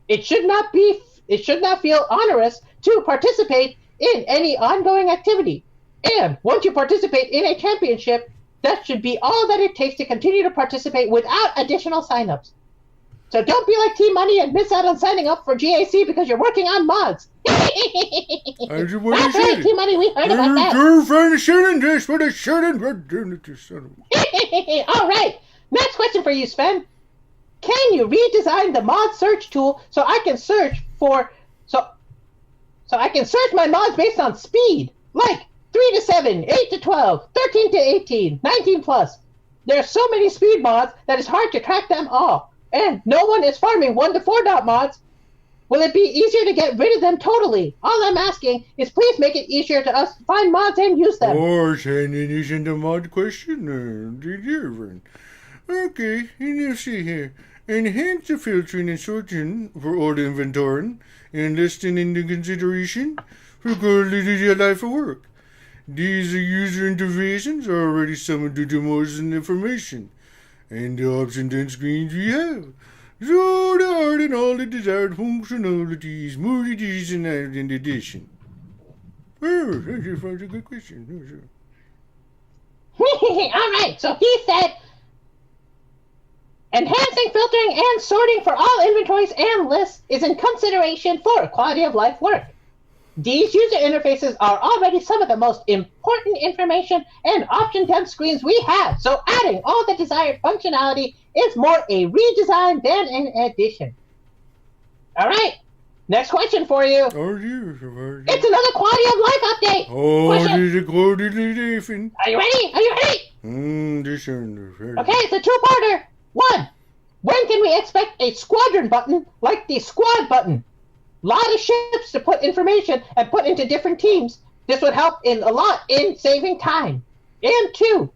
It should not feel onerous to participate in any ongoing activity. And once you participate in a championship, that should be all that it takes to continue to participate without additional signups. So don't be like T-Money and miss out on signing up for GAC because you're working on mods. That's right, T-Money, we heard about that. All right, next question for you, Sven. Can you redesign the mod search tool so I can search my mods based on speed, like 3 to 7, 8 to 12, 13 to 18, 19 plus. There are so many speed mods that it's hard to track them all, and no one is farming 1 to 4 dot mods. Will it be easier to get rid of them totally? All I'm asking is please make it easier to us to find mods and use them. Sending isn't a mod question. Okay, and let's see here. Enhance the filtering and sorting for all the inventory and listing into consideration for quality of life of work. These user interfaces are already summoned to the most information and the options and screens we have. So there are in all the desired functionalities, more addition and addition. Oh, that's a good question. All right, so he said, enhancing filtering and sorting for all inventories and lists is in consideration for quality of life work. These user interfaces are already some of the most important information and option-dense screens we have, so adding all the desired functionality is more a redesign than an addition. All right, next question for you. It's another quality of life update. This is a quality of life. Are you ready? This Okay, it's a two-parter. 1. When can we expect a squadron button like the squad button? Lot of ships to put information and put into different teams. This would help a lot in saving time. And 2,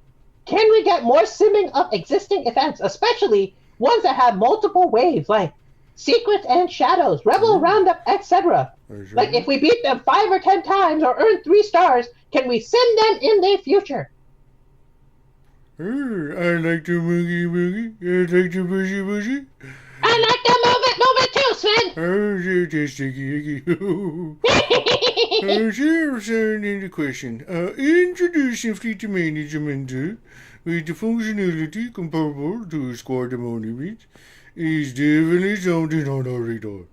can we get more simming of existing events, especially ones that have multiple waves, like Secrets and Shadows, Rebel Roundup, etc. Like if we beat them 5 or 10 times or earn 3 stars, can we send them in the future? I like the boogie. I like the bushy. I like to move it too, Sven. Here's the question. Introducing fleet management with the functionality comparable to squad management is definitely something on our radar.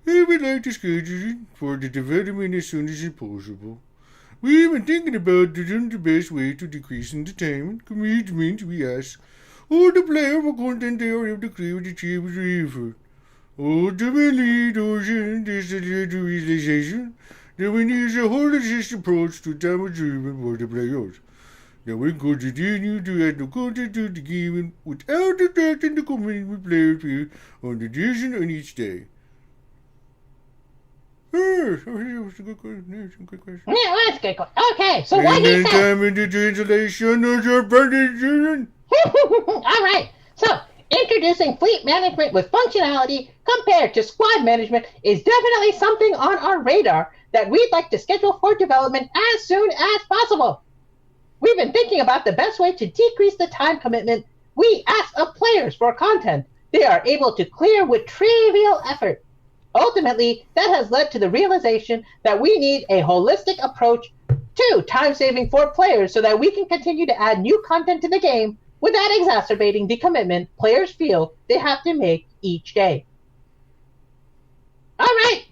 I would like to schedule it for the development as soon as possible. We've been thinking about the best way to decrease the time and commitment we ask all the player for content they are able to create with the cheapest effort. Ultimately, this led to realization that we need a holistic approach to time achievement for the players. That we could continue to add the content to the game without affecting the commitment players feel on the decision on each day. That was a good question. Yeah, that's a good question. Okay, so what he said. Time in the translation of your prediction. All right, so introducing fleet management with functionality compared to squad management is definitely something on our radar that we'd like to schedule for development as soon as possible. We've been thinking about the best way to decrease the time commitment we ask of players for content they are able to clear with trivial effort. Ultimately, that has led to the realization that we need a holistic approach to time saving for players so that we can continue to add new content to the game without exacerbating the commitment players feel they have to make each day. All right.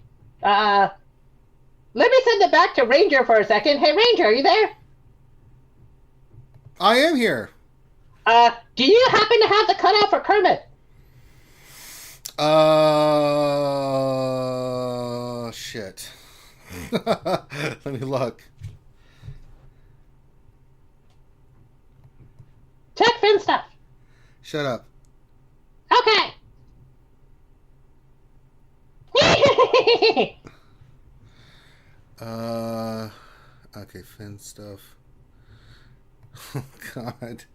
Let me send it back to Ranger for a second. Hey, Ranger, are you there? I am here. Do you happen to have the cutout for Kermit? Shit. Let me look. Check Finn stuff. Shut up. Okay. Okay, Finn stuff. Oh, God.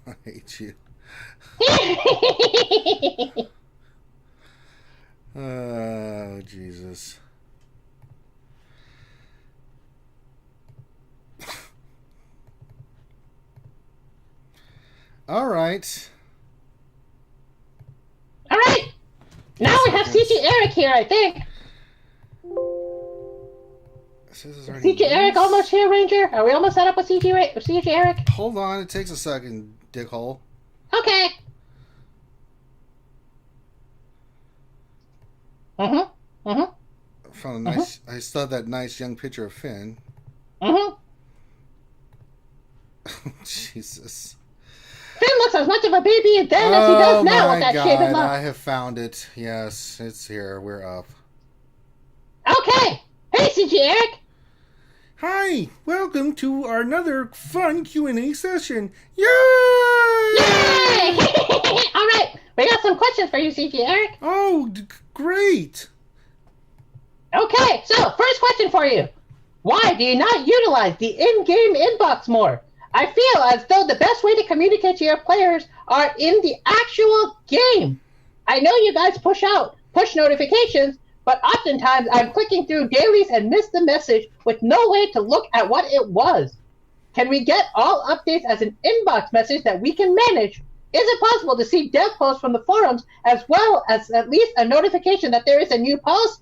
I hate you. Oh, Jesus. All right. All right. Now we have CG Eric here, I think. CG Eric almost here, Ranger? Are we almost set up with CG Eric? Hold on, it takes a second, dickhole. Okay. Found a nice. I saw that nice young picture of Finn. Jesus. Finn looks as much of a baby then as he does now with that shaven look. I have found it. Yes, it's here. We're up. Okay. Hey, CG Eric. Hi. Welcome to our another fun Q&A session. Yay! Yay! All right. We got some questions for you, CG Eric. Oh, great. Okay. So, first question for you. Why do you not utilize the in-game inbox more? I feel as though the best way to communicate to your players are in the actual game. I know you guys push notifications, but oftentimes I'm clicking through dailies and miss the message with no way to look at what it was. Can we get all updates as an inbox message that we can manage? Is it possible to see dev posts from the forums as well as at least a notification that there is a new post?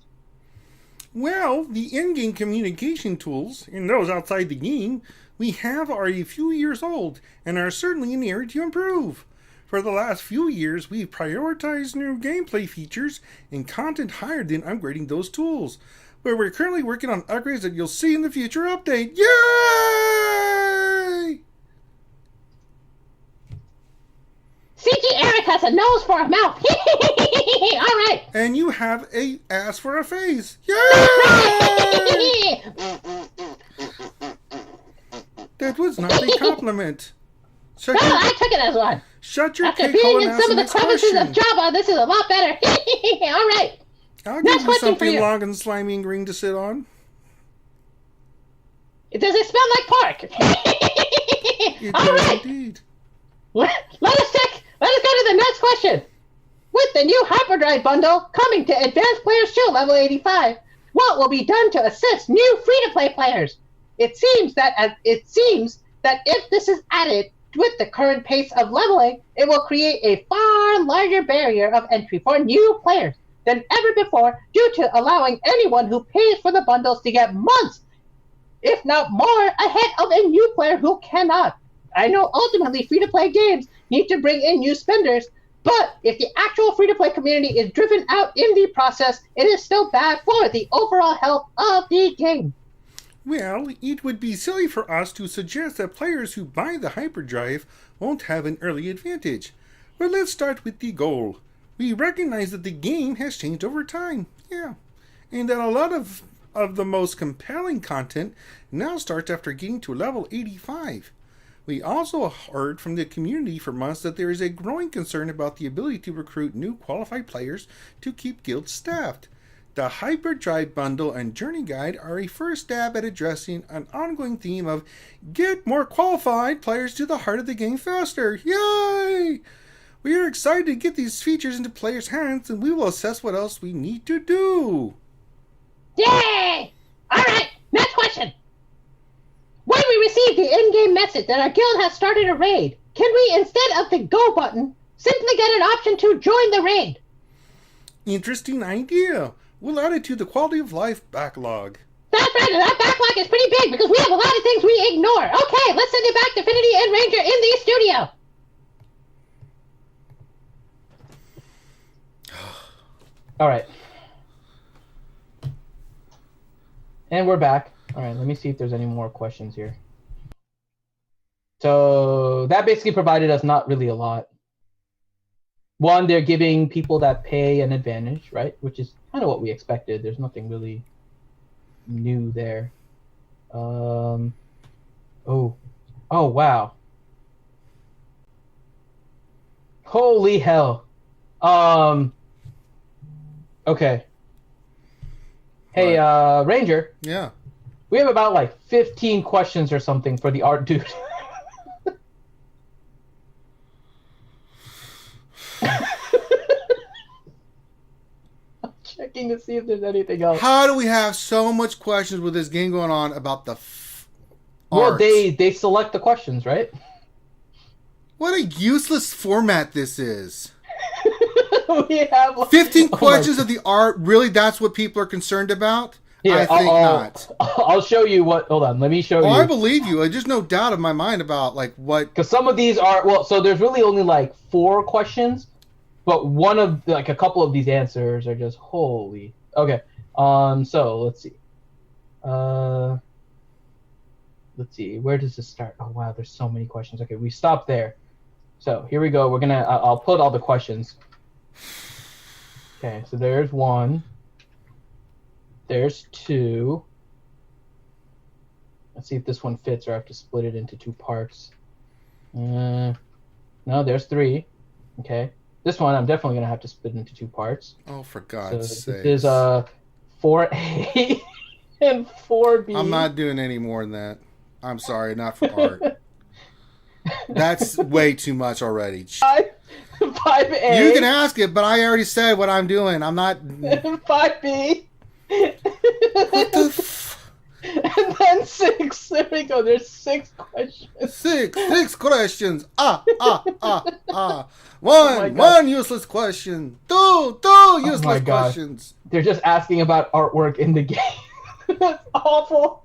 Well, the in-game communication tools, and those outside the game, we have are a few years old and are certainly an area to improve. For the last few years, we've prioritized new gameplay features and content higher than upgrading those tools. But we're currently working on upgrades that you'll see in the future update. Yay! CG Eric has a nose for a mouth. All right. And you have a ass for a face. Yay! That was not a compliment. Well, I took it as one. Shut your After cake hole being and in some of the ask the next crevices question. of Java, this is a lot better. All right. I'll Next give you question for something you. long and slimy and green to sit on. Does it smell like pork? It All does right. indeed. Let us go to the next question. With the new Hyperdrive bundle coming to Advanced Players 2 level 85, what will be done to assist new free-to-play players? It seems that if this is added with the current pace of leveling, it will create a far larger barrier of entry for new players than ever before, due to allowing anyone who pays for the bundles to get months, if not more, ahead of a new player who cannot. I know ultimately free-to-play games need to bring in new spenders, but if the actual free-to-play community is driven out in the process, it is still bad for the overall health of the game. Well, it would be silly for us to suggest that players who buy the hyperdrive won't have an early advantage. But let's start with the goal. We recognize that the game has changed over time, and that a lot of the most compelling content now starts after getting to level 85. We also heard from the community for months that there is a growing concern about the ability to recruit new qualified players to keep guilds staffed. The Hyperdrive Bundle and Journey Guide are a first stab at addressing an ongoing theme of get more qualified players to the heart of the game faster. Yay! We are excited to get these features into players' hands, and we will assess what else we need to do. Yay! All right, next question. When we receive the in-game message that our guild has started a raid, can we, instead of the go button, simply get an option to join the raid? Interesting idea. We'll add it to the quality of life backlog. That's right, and that backlog is pretty big because we have a lot of things we ignore. Okay, let's send it back to Finity and Ranger in the studio. All right. And we're back. All right, let me see if there's any more questions here. So that basically provided us not really a lot. One, they're giving people that pay an advantage, right? Which is kind of what we expected. There's nothing really new there. Oh, wow. Holy hell. Okay. Hey, Ranger. Yeah. We have about like 15 questions or something for the art dude. I'm checking to see if there's anything else. How do we have so much questions with this game going on about the Well, art? they select the questions, right? What a useless format this is. We have like, 15 oh questions of the art. Really, that's what people are concerned about? Here, I think not. I'll show you what. Hold on, let me show Oh, you. I believe you. There's no doubt in my mind about like what. Because some of these are so there's really only like 4 questions, but one of like a couple of these answers are just holy. Okay. So let's see. Let's see. Where does this start? Oh wow, there's so many questions. Okay, we stopped there. So here we go. We're gonna. I'll put all the questions. Okay, so there's 1. There's 2. Let's see if this one fits, or I have to split it into 2 parts. No, there's 3. Okay, this one I'm definitely gonna have to split into 2 parts. Oh, for So God's this sake. is 4A. And 4B. I'm not doing any more than that. I'm sorry, not for art. That's way too much already. 5A. You can ask it, but I already said what I'm doing. I'm not. 5B. What the And then 6. There we go. There's 6 questions. Six questions. my God. One useless question. Two my useless God. questions. They're just asking about artwork in the game. That's awful.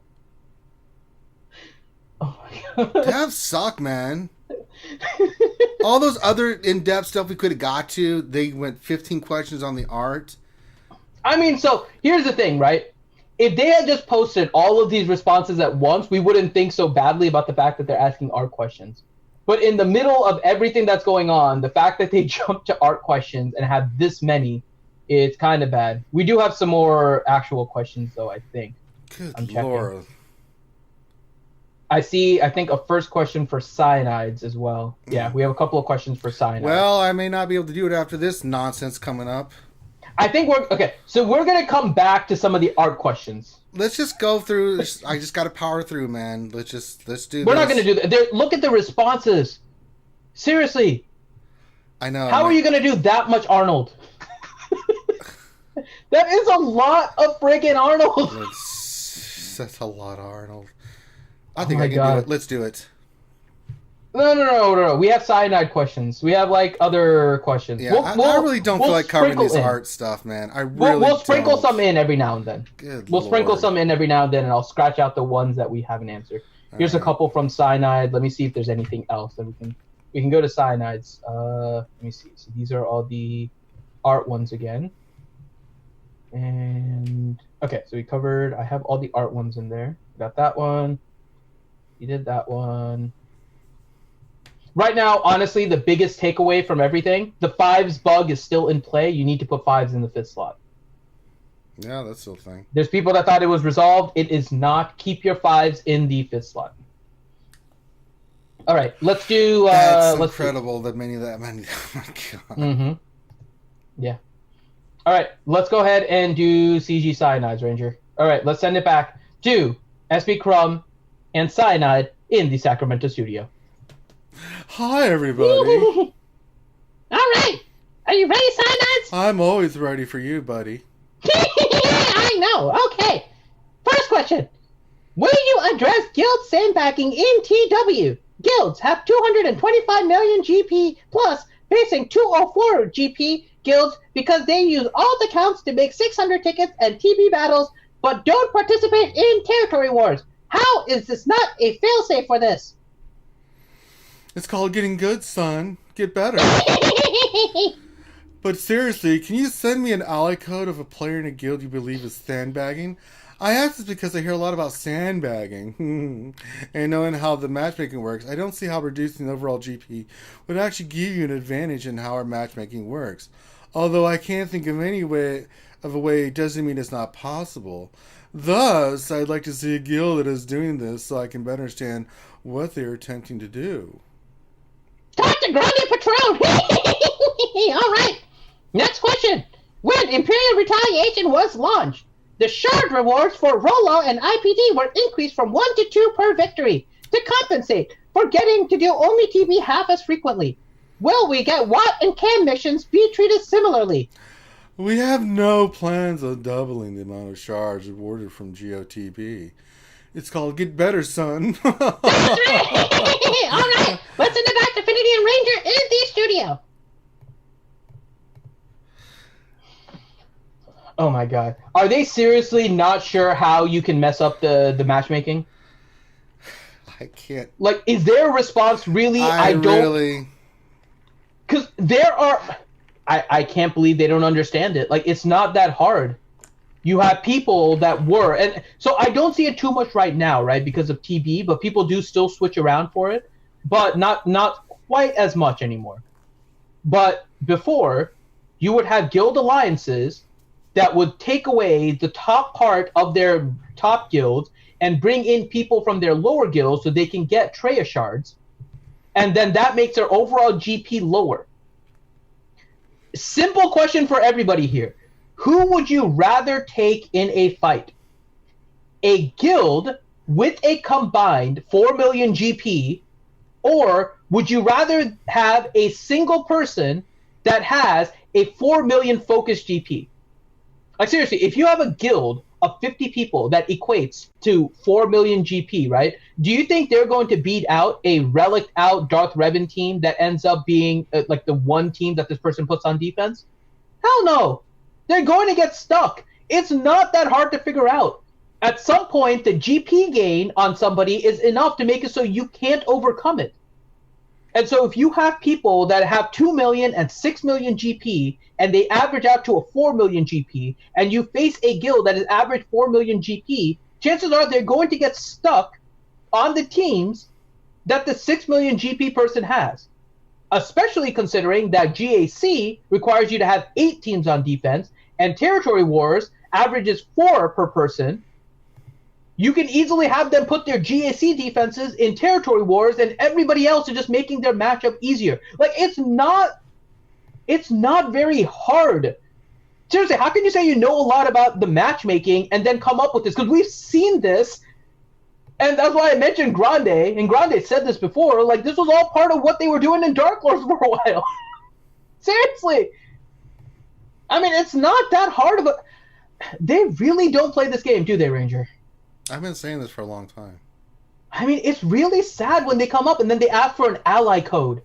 Oh my God. Devs suck, man. All those other in-depth stuff we could have got to, they went 15 questions on the art. I mean, so here's the thing, right? If they had just posted all of these responses at once, we wouldn't think so badly about the fact that they're asking art questions. But in the middle of everything that's going on, the fact that they jumped to art questions and have this many, it's kind of bad. We do have some more actual questions, though, I think. Good Lord. I think a first question for cyanides as well. Yeah, we have a couple of questions for cyanides. Well, I may not be able to do it after this nonsense coming up. I think we're going to come back to some of the art questions. Let's just go through. I just got to power through, man. Let's do this. We're not going to do that. Look at the responses. Seriously. I know. How are you going to do that much Arnold? That is a lot of friggin' Arnold. That's a lot of Arnold. I think I can do it. Let's do it. No. We have cyanide questions. We have like other questions. Yeah, I really don't feel like covering this art stuff, man. We'll sprinkle some in every now and then. We'll sprinkle some in every now and then, and I'll scratch out the ones that we haven't answered. Here's a couple from cyanide. Let me see if there's anything else that we can go to cyanides. Let me see. So these are all the art ones again. And okay, so we covered. I have all the art ones in there. Got that one. You did that one. Right now, honestly, the biggest takeaway from everything, the 5s bug is still in play. You need to put 5s in the 5th slot. Yeah, that's still a thing. There's people that thought it was resolved. It is not. Keep your 5s in the 5th slot. All right, let's do... That's incredible that many... Oh, my God. Mm-hmm. Yeah. All right, let's go ahead and do CG Cyanides, Ranger. All right, let's send it back to SB Crumb and Cyanide in the Sacramento studio. Hi, everybody. All right. Are you ready, Cyanides? I'm always ready for you, buddy. I know. Okay. First question. Will you address guild sandbagging in TW? Guilds have 225 million GP plus facing 204 GP guilds because they use all the counts to make 600 tickets and TB battles, but don't participate in territory wars. How is this not a failsafe for this? It's called getting good, son. Get better. But seriously, can you send me an ally code of a player in a guild you believe is sandbagging? I ask this because I hear a lot about sandbagging. And knowing how the matchmaking works, I don't see how reducing the overall GP would actually give you an advantage in how our matchmaking works. Although I can't think of any way it doesn't mean it's not possible. Thus, I'd like to see a guild that is doing this so I can better understand what they're attempting to do. Talk to Grande Patron! All right. Next question. When Imperial Retaliation was launched, the shard rewards for Rolo and IPD were increased from 1 to 2 per victory to compensate for getting to do only TB half as frequently. Will we get Watt and Cam missions be treated similarly? We have no plans on doubling the amount of shards awarded from GOTB. It's called Get Better, Son. That's right. All right. Let's send it back to Affinity and Ranger in the studio. Oh my god. Are they seriously not sure how you can mess up the matchmaking? I can't. Like, is their response really... I don't... really... Because there are... I can't believe they don't understand it. Like, it's not that hard. You have people that were... And so I don't see it too much right now, right? Because of TB, but people do still switch around for it. But not quite as much anymore. But before, you would have guild alliances that would take away the top part of their top guilds and bring in people from their lower guilds so they can get Treya shards. And then that makes their overall GP lower. Simple question for everybody here. Who would you rather take in a fight? a guild with a combined 4 million GP, or would you rather have a single person that has a 4 million focus GP? Like seriously, if you have a guild of 50 people that equates to 4 million GP, right? Do you think they're going to beat out a relic out Darth Revan team that ends up being like the one team that this person puts on defense? Hell no. They're going to get stuck. It's not that hard to figure out. At some point, the GP gain on somebody is enough to make it so you can't overcome it. And so if you have people that have 2 million and 6 million GP, and they average out to a 4 million GP, and you face a guild that is average 4 million GP, chances are they're going to get stuck on the teams that the 6 million GP person has. Especially considering that GAC requires you to have 8 teams on defense, and Territory Wars averages 4 per person. You can easily have them put their GAC defenses in Territory Wars, and everybody else is just making their matchup easier. Like, it's not very hard. Seriously, how can you say you know a lot about the matchmaking and then come up with this? Because we've seen this, and that's why I mentioned Grande, and Grande said this before, like, this was all part of what they were doing in Dark Lords for a while. Seriously. I mean, it's not that hard of a... They really don't play this game, do they, Ranger? I've been saying this for a long time. I mean, it's really sad when they come up and then they ask for an ally code.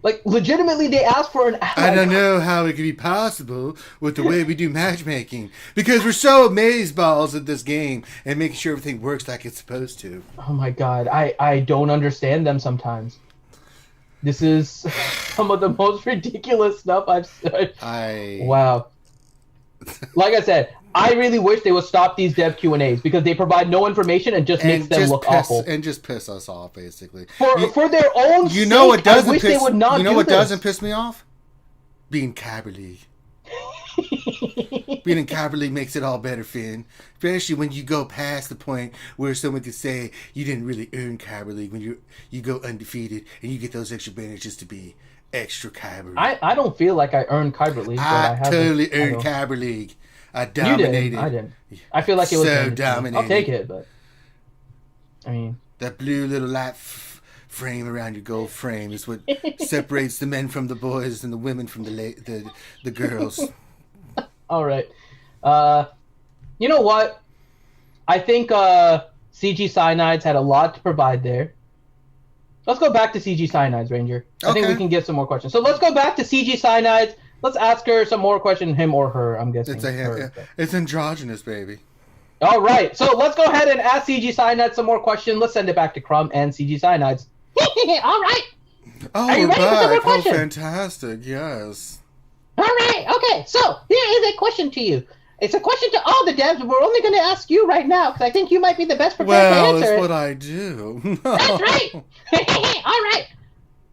Like, legitimately, they ask for an ally code. I don't know how it could be possible with the way we do matchmaking. Because we're so amazeballs at this game and making sure everything works like it's supposed to. Oh my god, I don't understand them sometimes. This is some of the most ridiculous stuff I've seen. Wow. Like I said, I really wish they would stop these dev Q&As because they provide no information and just makes them look awful. And just piss us off, basically. For their own sake, what doesn't I wish they would not You know do what this. doesn't piss me off? Being Kyber League. Being in Kyber League makes it all better, Finn. Especially when you go past the point where someone could say you didn't really earn Kyber League when you go undefeated and you get those extra advantages to be extra Kyber League. I don't feel like I earned Kyber League. I totally earned Kyber League. I dominated. You didn't. I didn't. I feel like it was so dominated. I'll take it, but I mean, that blue little light frame around your gold frame is what separates the men from the boys and the women from the girls. All right. You know what? I think CG Cyanides had a lot to provide there. Let's go back to CG Cyanides, Ranger. I think we can get some more questions. So let's go back to CG Cyanides. Let's ask her some more questions, him or her, I'm guessing. It's androgynous, baby. All right. So let's go ahead and ask CG Cyanides some more questions. Let's send it back to Crumb and CG Cyanides. All right. Oh, are you ready for some more questions? Oh, fantastic. Yes. All right. Okay. So here is a question to you. It's a question to all the devs, but we're only going to ask you right now because I think you might be the best prepared to answer it. Well, that's what I do. That's right. All right.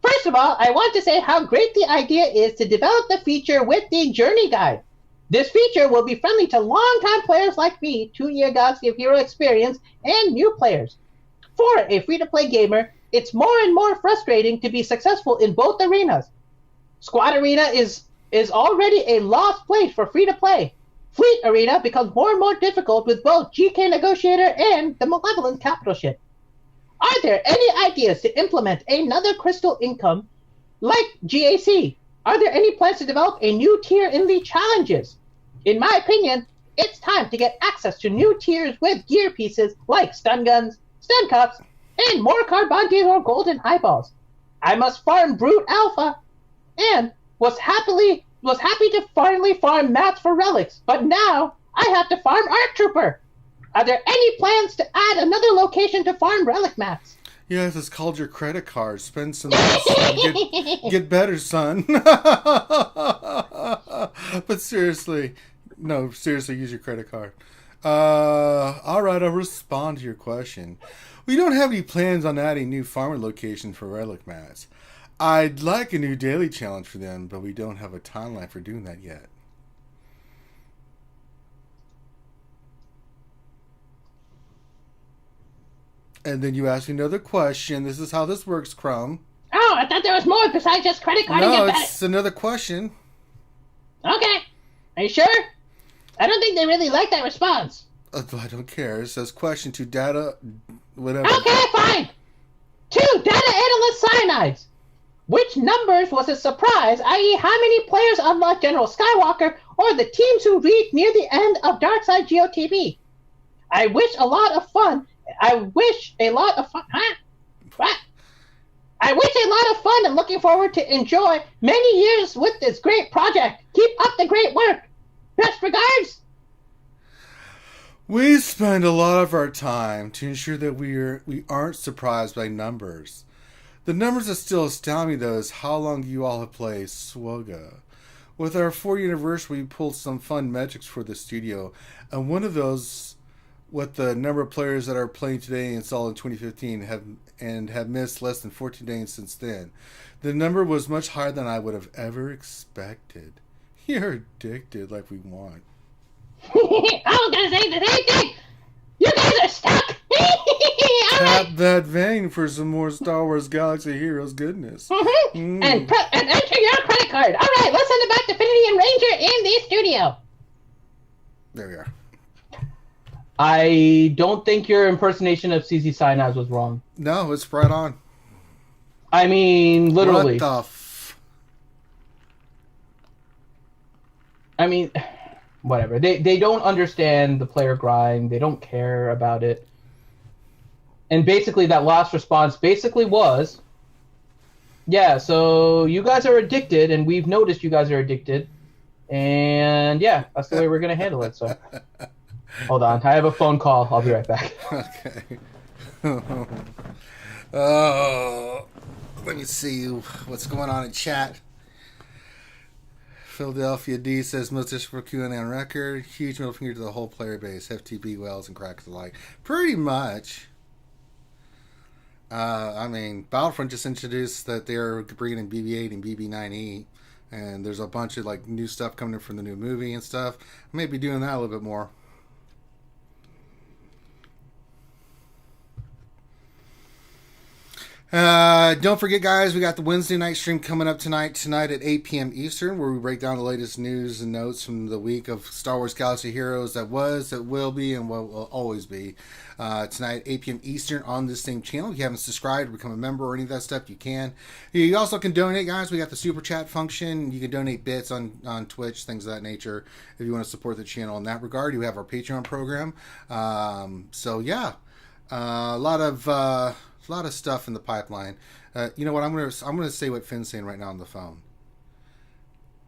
First of all, I want to say how great the idea is to develop the feature with the Journey Guide. This feature will be friendly to longtime players like me, 2-year Galaxy of Hero experience, and new players. For a free-to-play gamer, it's more and more frustrating to be successful in both arenas. Squad Arena is already a lost place for free-to-play. Fleet Arena becomes more and more difficult with both GK Negotiator and the Malevolent Capital Ship. Are there any ideas to implement another crystal income like GAC? Are there any plans to develop a new tier in the challenges? In my opinion, it's time to get access to new tiers with gear pieces like stun guns, stun cups, and more Carbontes or golden eyeballs. I must farm Brute Alpha and was happy to finally farm mats for relics, but now I have to farm Arc Trooper. Are there any plans to add another location to farm relic mats? Yes, it's called your credit card. Spend some money, get better, son. But seriously, use your credit card. All right, I'll respond to your question. We don't have any plans on adding new farmer locations for relic mats. I'd like a new daily challenge for them, but we don't have a timeline for doing that yet. And then you ask me another question. This is how this works, Crumb. Oh, I thought there was more besides just credit card. No, it's another question. Okay. Are you sure? I don't think they really like that response. I don't care. It says question to data, whatever. Okay, fine. 2 data analyst cyanides. Which numbers was a surprise, i.e. how many players unlocked General Skywalker or the teams who reached near the end of Darkside GOTV? I wish a lot of fun. Huh? What? I wish a lot of fun and looking forward to enjoy many years with this great project. Keep up the great work. Best regards. We spend a lot of our time to ensure that we aren't surprised by numbers. The numbers that still astound me, though, is how long you all have played SWGOH. With our 4th anniversary, we pulled some fun metrics for the studio, and one of those, what the number of players that are playing today installed in 2015 have missed less than 14 days since then. The number was much higher than I would have ever expected. You're addicted like we want. I was going to say the same thing. You guys are stuck. Tap that vein for some more Star Wars Galaxy Heroes goodness. And enter your credit card. All right, let's send it back to Finity and Ranger in the studio. There we are. I don't think your impersonation of CZ Sinaz was wrong. No, it's right on. I mean, literally. What the I mean, whatever. They don't understand the player grind. They don't care about it. And basically, that last response basically was, yeah, so you guys are addicted, and we've noticed you guys are addicted. And yeah, that's the way we're going to handle it. So, hold on. I have a phone call. I'll be right back. Okay. Oh, let me see what's going on in chat. Philadelphia D says most disrespectful Q&A on record. Huge middle finger to the whole player base. FTB, Wells, and crackers alike. Pretty much. I mean, Battlefront just introduced that they're bringing in BB-8 and BB-9E, and there's a bunch of like new stuff coming in from the new movie and stuff. I may be doing that a little bit more. Don't forget, guys, we got the Wednesday night stream coming up tonight at 8 p.m. Eastern, where we break down the latest news and notes from the week of Star Wars Galaxy Heroes that was, that will be, and will always be. Tonight, 8 p.m. Eastern on this same channel. If you haven't subscribed, become a member, or any of that stuff, you can. You also can donate, guys. We got the super chat function. You can donate bits on Twitch, things of that nature, if you want to support the channel in that regard. You have our Patreon program. So, yeah, a lot of stuff in the pipeline. You know what? I'm gonna say what Finn's saying right now on the phone.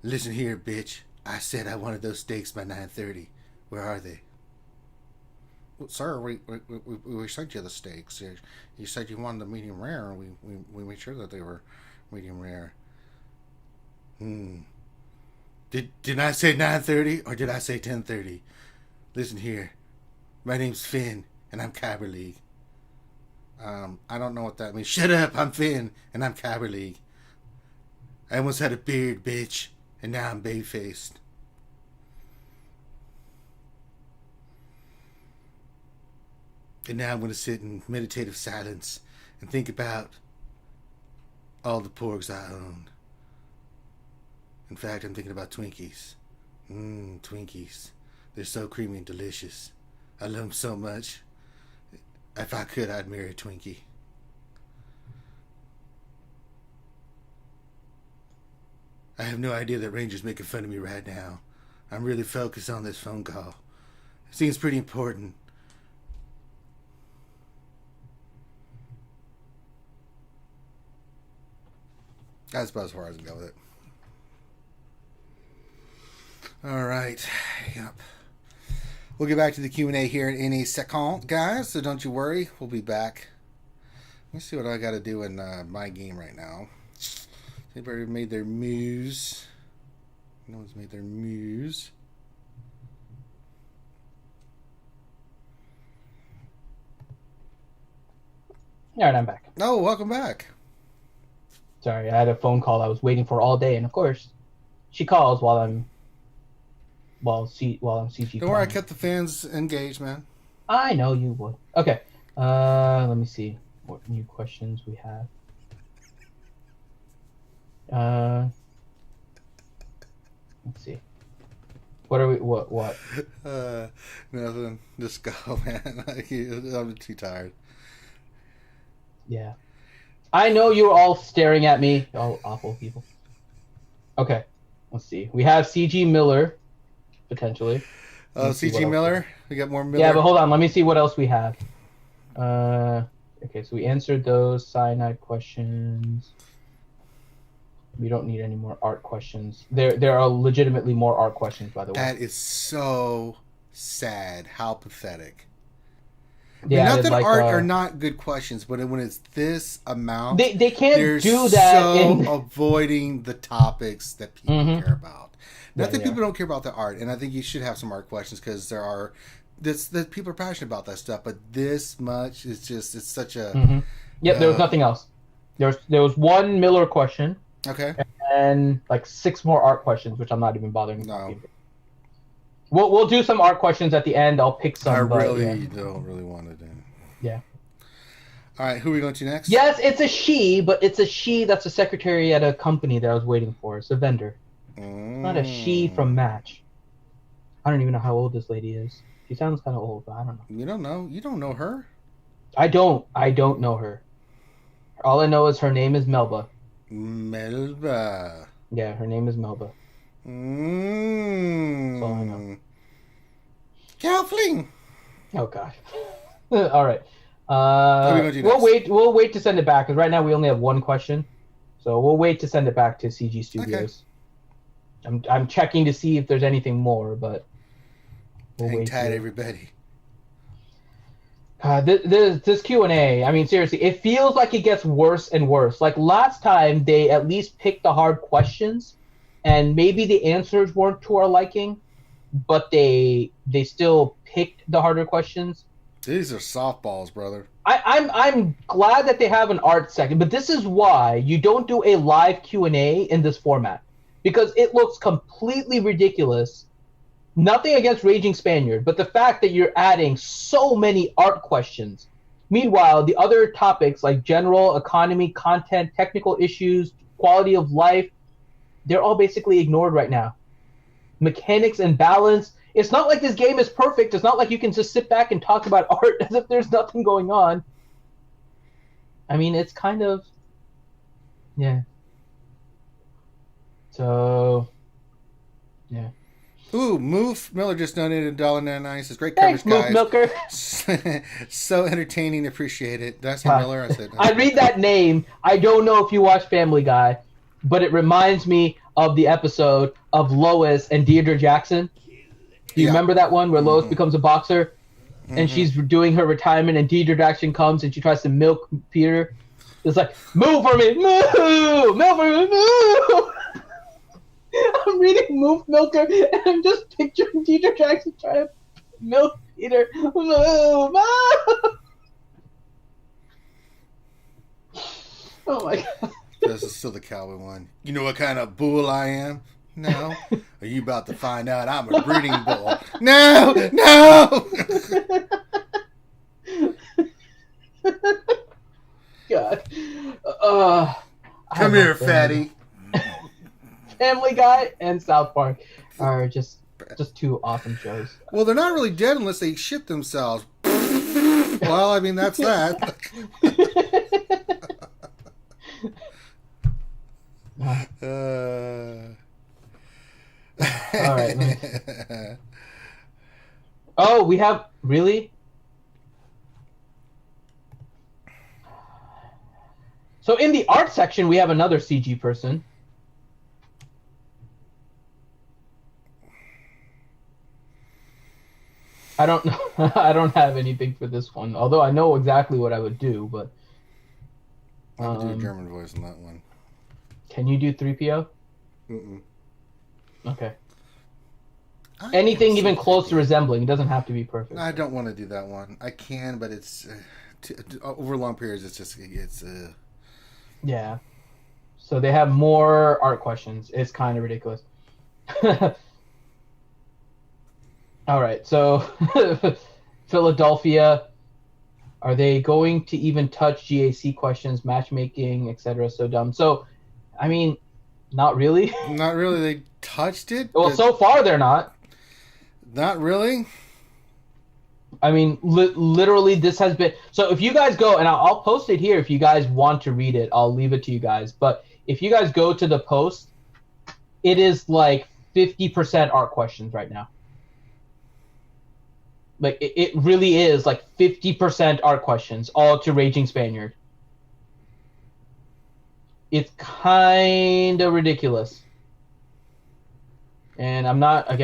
Listen here, bitch. I said I wanted those steaks by 9:30. Where are they? Well, sir, we sent you the steaks. You said you wanted the medium rare. We made sure that they were medium rare. Did I say 9:30 or did I say 10:30? Listen here. My name's Finn and I'm Kyber League. I don't know what that means. Shut up, I'm Finn, and I'm Kyber League. I once had a beard, bitch, and now I'm bay-faced. And now I'm going to sit in meditative silence and think about all the porgs I own. In fact, I'm thinking about Twinkies. Twinkies. They're so creamy and delicious. I love them so much. If I could, I'd marry a Twinkie. I have no idea that Ranger's making fun of me right now. I'm really focused on this phone call. It seems pretty important. That's about as far as I can go with it. Alright. Yep. We'll get back to the Q&A here in a second, guys, so don't you worry. We'll be back. Let me see what I got to do in my game right now. Anybody made their moves? No one's made their moves. All right, I'm back. Oh, welcome back. Sorry, I had a phone call I was waiting for all day, and of course, she calls while I'm CG. Don't worry, I kept the fans engaged, man. I know you would. Okay. Let me see what new questions we have. Let's see. What are we? What? Nothing. Just go, man. I'm too tired. Yeah. I know you're all staring at me. All awful people. Okay. Let's see. We have C.G. Miller, potentially. C.G. Miller? We got more Miller? Yeah, but hold on. Let me see what else we have. Okay, so we answered those cyanide questions. We don't need any more art questions. There are legitimately more art questions, by the way. That is so sad. How pathetic. Yeah, not that like, art are not good questions, but when it's this amount, they can't they're do that. So avoiding the topics that people care about. Not that people don't care about the art, and I think you should have some art questions because there are that people are passionate about that stuff. But this much is just it's such a. Yep, there was nothing else. There was one Miller question. Okay. And like 6 more art questions, which I'm not even bothering. No. We'll do some art questions at the end. I'll pick some. I really don't really want to do. Yeah. All right, who are we going to next? Yes, it's a she, but it's a she that's a secretary at a company that I was waiting for. It's a vendor. Not a she from Match. I don't even know how old this lady is. She sounds kind of old, but I don't know. You don't know? You don't know her? I don't know her. All I know is her name is Melba. Melba. Yeah, her name is Melba. That's all I know. Gelfling. Oh gosh. All right. We'll wait to send it back because right now we only have one question, so we'll wait to send it back to CG Studios. Okay. I'm checking to see if there's anything more, but we'll hang wait. Tight, everybody. This Q&A, I mean, seriously, it feels like it gets worse and worse. Like last time, they at least picked the hard questions, and maybe the answers weren't to our liking, but they still picked the harder questions. These are softballs, brother. I'm glad that they have an art section, but this is why you don't do a live Q&A in this format, because it looks completely ridiculous. Nothing against Raging Spaniard, but the fact that you're adding so many art questions. Meanwhile, the other topics like general, economy, content, technical issues, quality of life, they're all basically ignored right now. Mechanics and balance. It's not like this game is perfect. It's not like you can just sit back and talk about art as if there's nothing going on. I mean, it's kind of... Yeah. So... Yeah. Ooh, Moof Miller just donated $1.99. Says great coverage, guys. Milker. So entertaining. Appreciate it. That's Miller. I said. I read that name. I don't know if you watch Family Guy, but it reminds me of the episode of Lois and Deirdre Jackson. Do you remember that one where Lois becomes a boxer, and she's doing her retirement, and Deirdre Jackson comes and she tries to milk Peter? It's like, move for me, move for me, move. I'm reading Move Milker, and I'm just picturing Deirdre Jackson trying to milk Peter. Move, move. Oh my god. This is still the cowboy one. You know what kind of bull I am? No. Are you about to find out I'm a breeding bull? No! No! God. Come here, fatty. Family Guy and South Park are just two awesome shows. Well, they're not really dead unless they shit themselves. Well, I mean, that's that. All right. Oh, we have... Really? So in the art section, we have another CG person. I don't know. I don't have anything for this one. Although I know exactly what I would do, but I'll do a German voice on that one. Can you do 3PO? Mm-mm. Okay. Anything even close to resembling. It doesn't have to be perfect. I don't want to do that one. I can, but it's over long periods. It's Yeah. So they have more art questions. It's kind of ridiculous. All right, so Philadelphia, are they going to even touch GAC questions, matchmaking, etc.? So dumb. So, I mean, not really. Not really. They touched it. Well, so far they're not. Not really. I mean, literally, this has been. So if you guys go, and I'll post it here if you guys want to read it. I'll leave it to you guys. But if you guys go to the post, it is like 50% art questions right now. Like, it really is like 50% art questions, all to Raging Spaniard. It's kind of ridiculous. And I'm not, I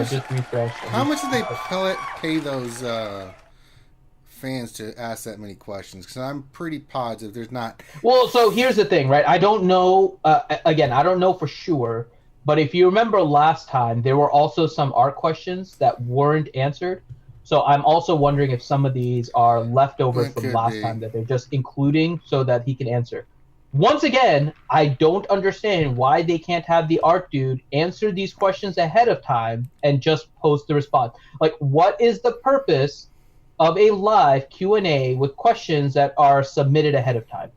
just refreshed. How much did they pay those fans to ask that many questions? Because I'm pretty positive there's not. Well, so here's the thing, right? I don't know, I don't know for sure, but if you remember last time, there were also some art questions that weren't answered. So I'm also wondering if some of these are leftovers from last time that they're just including so that he can answer. Once again, I don't understand why they can't have the art dude answer these questions ahead of time and just post the response. Like, what is the purpose of a live Q&A with questions that are submitted ahead of time?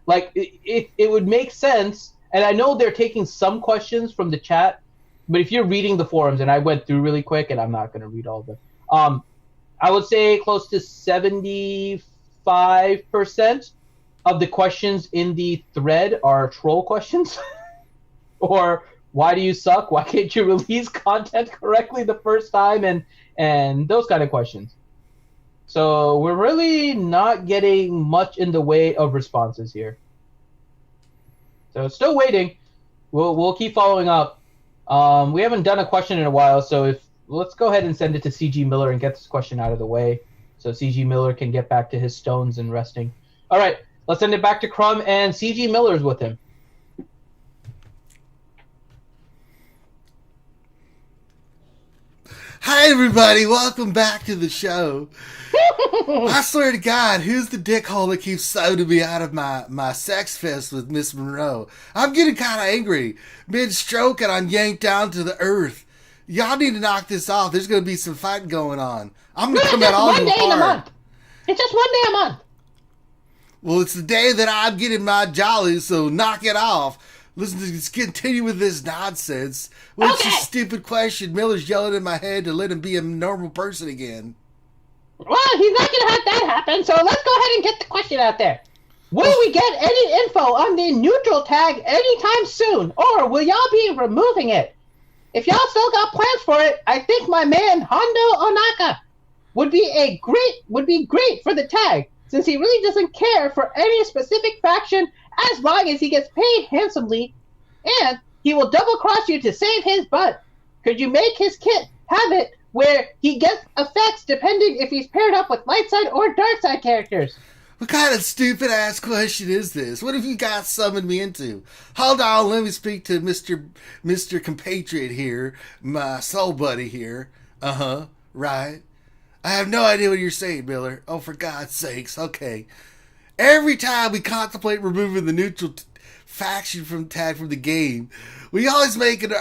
Like, it would make sense, and I know they're taking some questions from the chat, but if you're reading the forums, and I went through really quick, and I'm not going to read all of them, I would say close to 75% of the questions in the thread are troll questions. Or, why do you suck? Why can't you release content correctly the first time? And those kind of questions. So we're really not getting much in the way of responses here. So still waiting. We'll keep following up. We haven't done a question in a while, so let's go ahead and send it to CG Miller and get this question out of the way so CG Miller can get back to his stones and resting. All right, let's send it back to Crumb, and CG Miller's with him. Hi, everybody. Welcome back to the show. I swear to God, who's the dickhole that keeps sounding me out of my sex fest with Miss Monroe? I'm getting kind of angry. Mid-stroke and I'm yanked down to the earth. Y'all need to knock this off. There's going to be some fighting going on. I'm going to come at all you hard. It's just 1 day a month. Well, it's the day that I'm getting my jollies, so knock it off. Let's continue with this nonsense. What's your stupid question? Miller's yelling in my head to let him be a normal person again. Well, he's not going to have that happen, so let's go ahead and get the question out there. Will we get any info on the neutral tag anytime soon, or will y'all be removing it? If y'all still got plans for it, I think my man Hondo Onaka would be great for the tag, since he really doesn't care for any specific faction as long as he gets paid handsomely, and he will double-cross you to save his butt. Could you make his kit have it where he gets effects depending if he's paired up with light side or dark side characters? What kind of stupid-ass question is this? What have you guys summoned me into? Hold on, let me speak to Mr. Compatriot here, my soul buddy here. Right. I have no idea what you're saying, Miller. Oh, for God's sakes. Okay. Every time we contemplate removing the neutral faction from tag from the game, we always make an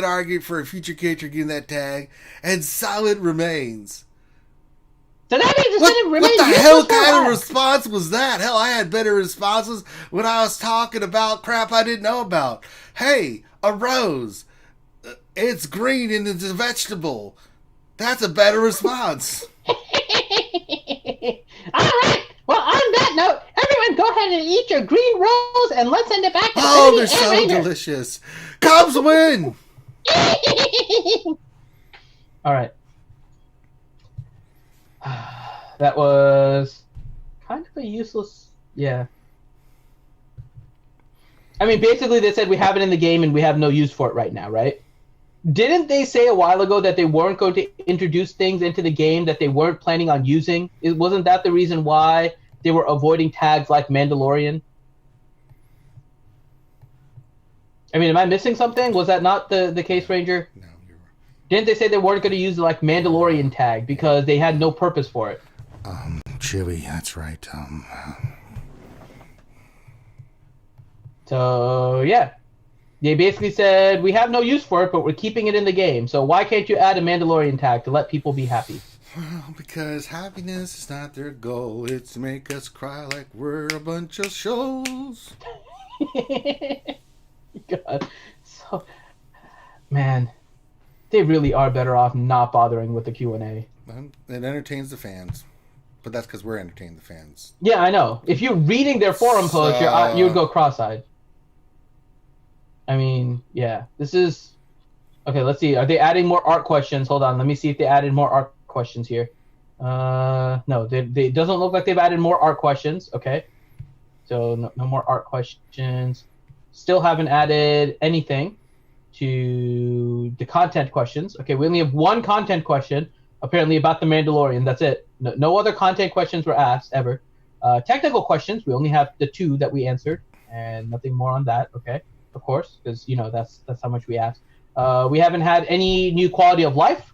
argument for a future character getting that tag, and so it remains. So that means what the hell kind of response was that? Hell, I had better responses when I was talking about crap I didn't know about. Hey, a rose. It's green and it's a vegetable. That's a better response. All right. Well, on that note, everyone go ahead and eat your green rolls, and let's send it back to Oh, they're so Ranger. delicious. Cubs win! All right. That was kind of a useless... Yeah. I mean, basically they said we have it in the game and we have no use for it right now, right? Didn't they say a while ago that they weren't going to introduce things into the game that they weren't planning on using? Wasn't that the reason why they were avoiding tags like Mandalorian? I mean, am I missing something? Was that not the case, Ranger? No, you're right. Didn't they say they weren't going to use like Mandalorian tag because they had no purpose for it? Chewie, that's right. So, yeah. They basically said, we have no use for it, but we're keeping it in the game. So why can't you add a Mandalorian tag to let people be happy? Well, because happiness is not their goal. It's to make us cry like we're a bunch of shows. God. So, man. They really are better off not bothering with the Q&A. It entertains the fans, but that's because we're entertaining the fans. Yeah, I know. If you're reading their forum posts, you would go cross-eyed. I mean, yeah. This is... Okay, let's see. Are they adding more art questions? Hold on. Let me see if they added more art questions here. No, they doesn't look like they've added more art questions. Okay. So no more art questions. Still haven't added anything to the content questions. Okay, we only have one content question, apparently about the Mandalorian. That's it. No other content questions were asked ever. Technical questions, we only have the 2 that we answered, and nothing more on that. Okay, of course, because that's how much we asked. We haven't had any new quality of life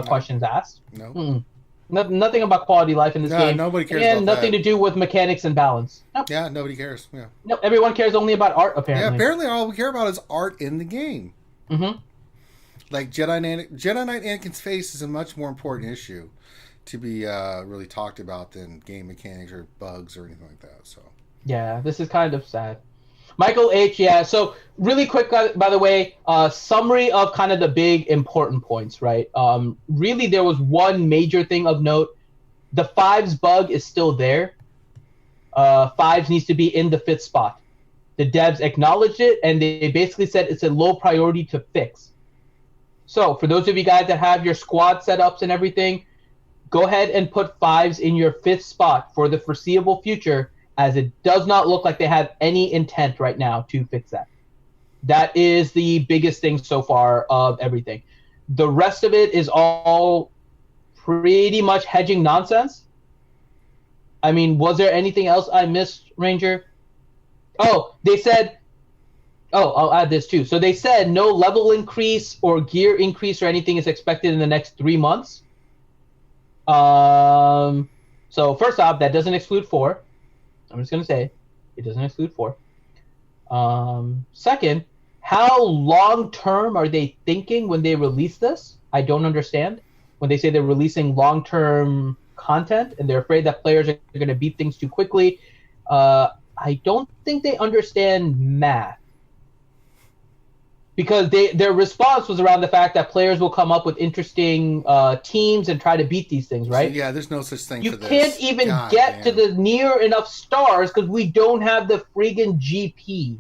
questions asked. No. Nothing about quality of life in this game. Nobody cares and about nothing that. to do with mechanics and balance. Nope. Yeah, nobody cares. Yeah. No, everyone cares only about art, apparently. Yeah, apparently all we care about is art in the game. Mm-hmm. Like Jedi Knight Anakin's face is a much more important issue to be really talked about than game mechanics or bugs or anything like that. So yeah, this is kind of sad. Michael H. Yeah, so really quick, by the way, summary of kind of the big important points, right? Really, there was one major thing of note. The 5s bug is still there. 5s needs to be in the 5th spot. The devs acknowledged it, and they basically said it's a low priority to fix. So for those of you guys that have your squad setups and everything, go ahead and put 5s in your 5th spot for the foreseeable future, as it does not look like they have any intent right now to fix that. That is the biggest thing so far of everything. The rest of it is all pretty much hedging nonsense. I mean, was there anything else I missed, Ranger? Oh, they said... Oh, I'll add this too. So they said no level increase or gear increase or anything is expected in the next 3 months. So first off, that doesn't exclude 4. I'm just going to say it doesn't exclude 4. Second, how long-term are they thinking when they release this? I don't understand. When they say they're releasing long-term content and they're afraid that players are going to beat things too quickly, I don't think they understand math. Because their response was around the fact that players will come up with interesting teams and try to beat these things, right? So, yeah, there's no such thing you for this. You can't even get to the near enough stars because we don't have the friggin' GP.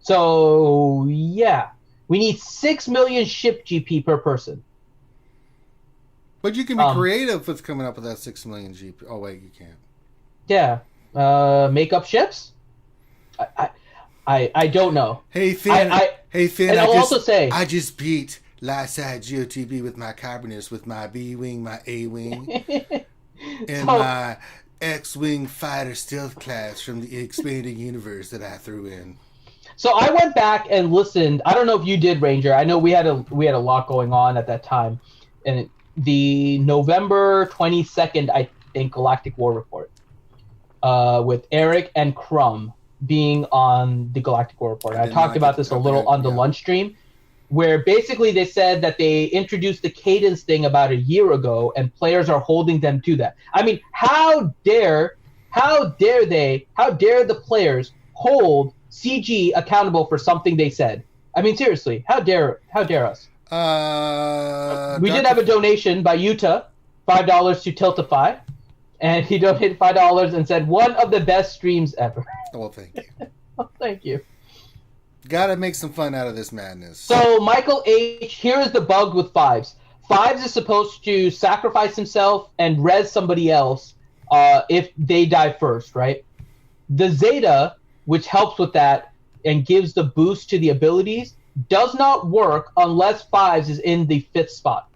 So, yeah. We need 6 million ship GP per person. But you can be creative with coming up with that 6 million GP. Oh, wait, you can't. Yeah. Make up ships? I don't know. Hey Finn, and I'll also say I just beat last side GOTB with my Carbonus, with my B wing, my A wing, and my X-wing fighter stealth class from the expanding universe that I threw in. So I went back and listened. I don't know if you did, Ranger. I know we had a lot going on at that time, and the November 22nd, I think, Galactic War Report with Eric and Crumb being on the Galactic War Report. I talked about this a little on the lunch stream, where basically they said that they introduced the cadence thing about a year ago, and players are holding them to that. I mean, how dare the players hold CG accountable for something they said? I mean, seriously, how dare us? We did have a donation by Utah, $5 to Tiltify. And he donated $5 and said, one of the best streams ever. Well, thank you. Well, thank you. Gotta make some fun out of this madness. So, Michael H., here is the bug with 5s. 5s is supposed to sacrifice himself and res somebody else if they die first, right? The Zeta, which helps with that and gives the boost to the abilities, does not work unless 5s is in the 5th spot.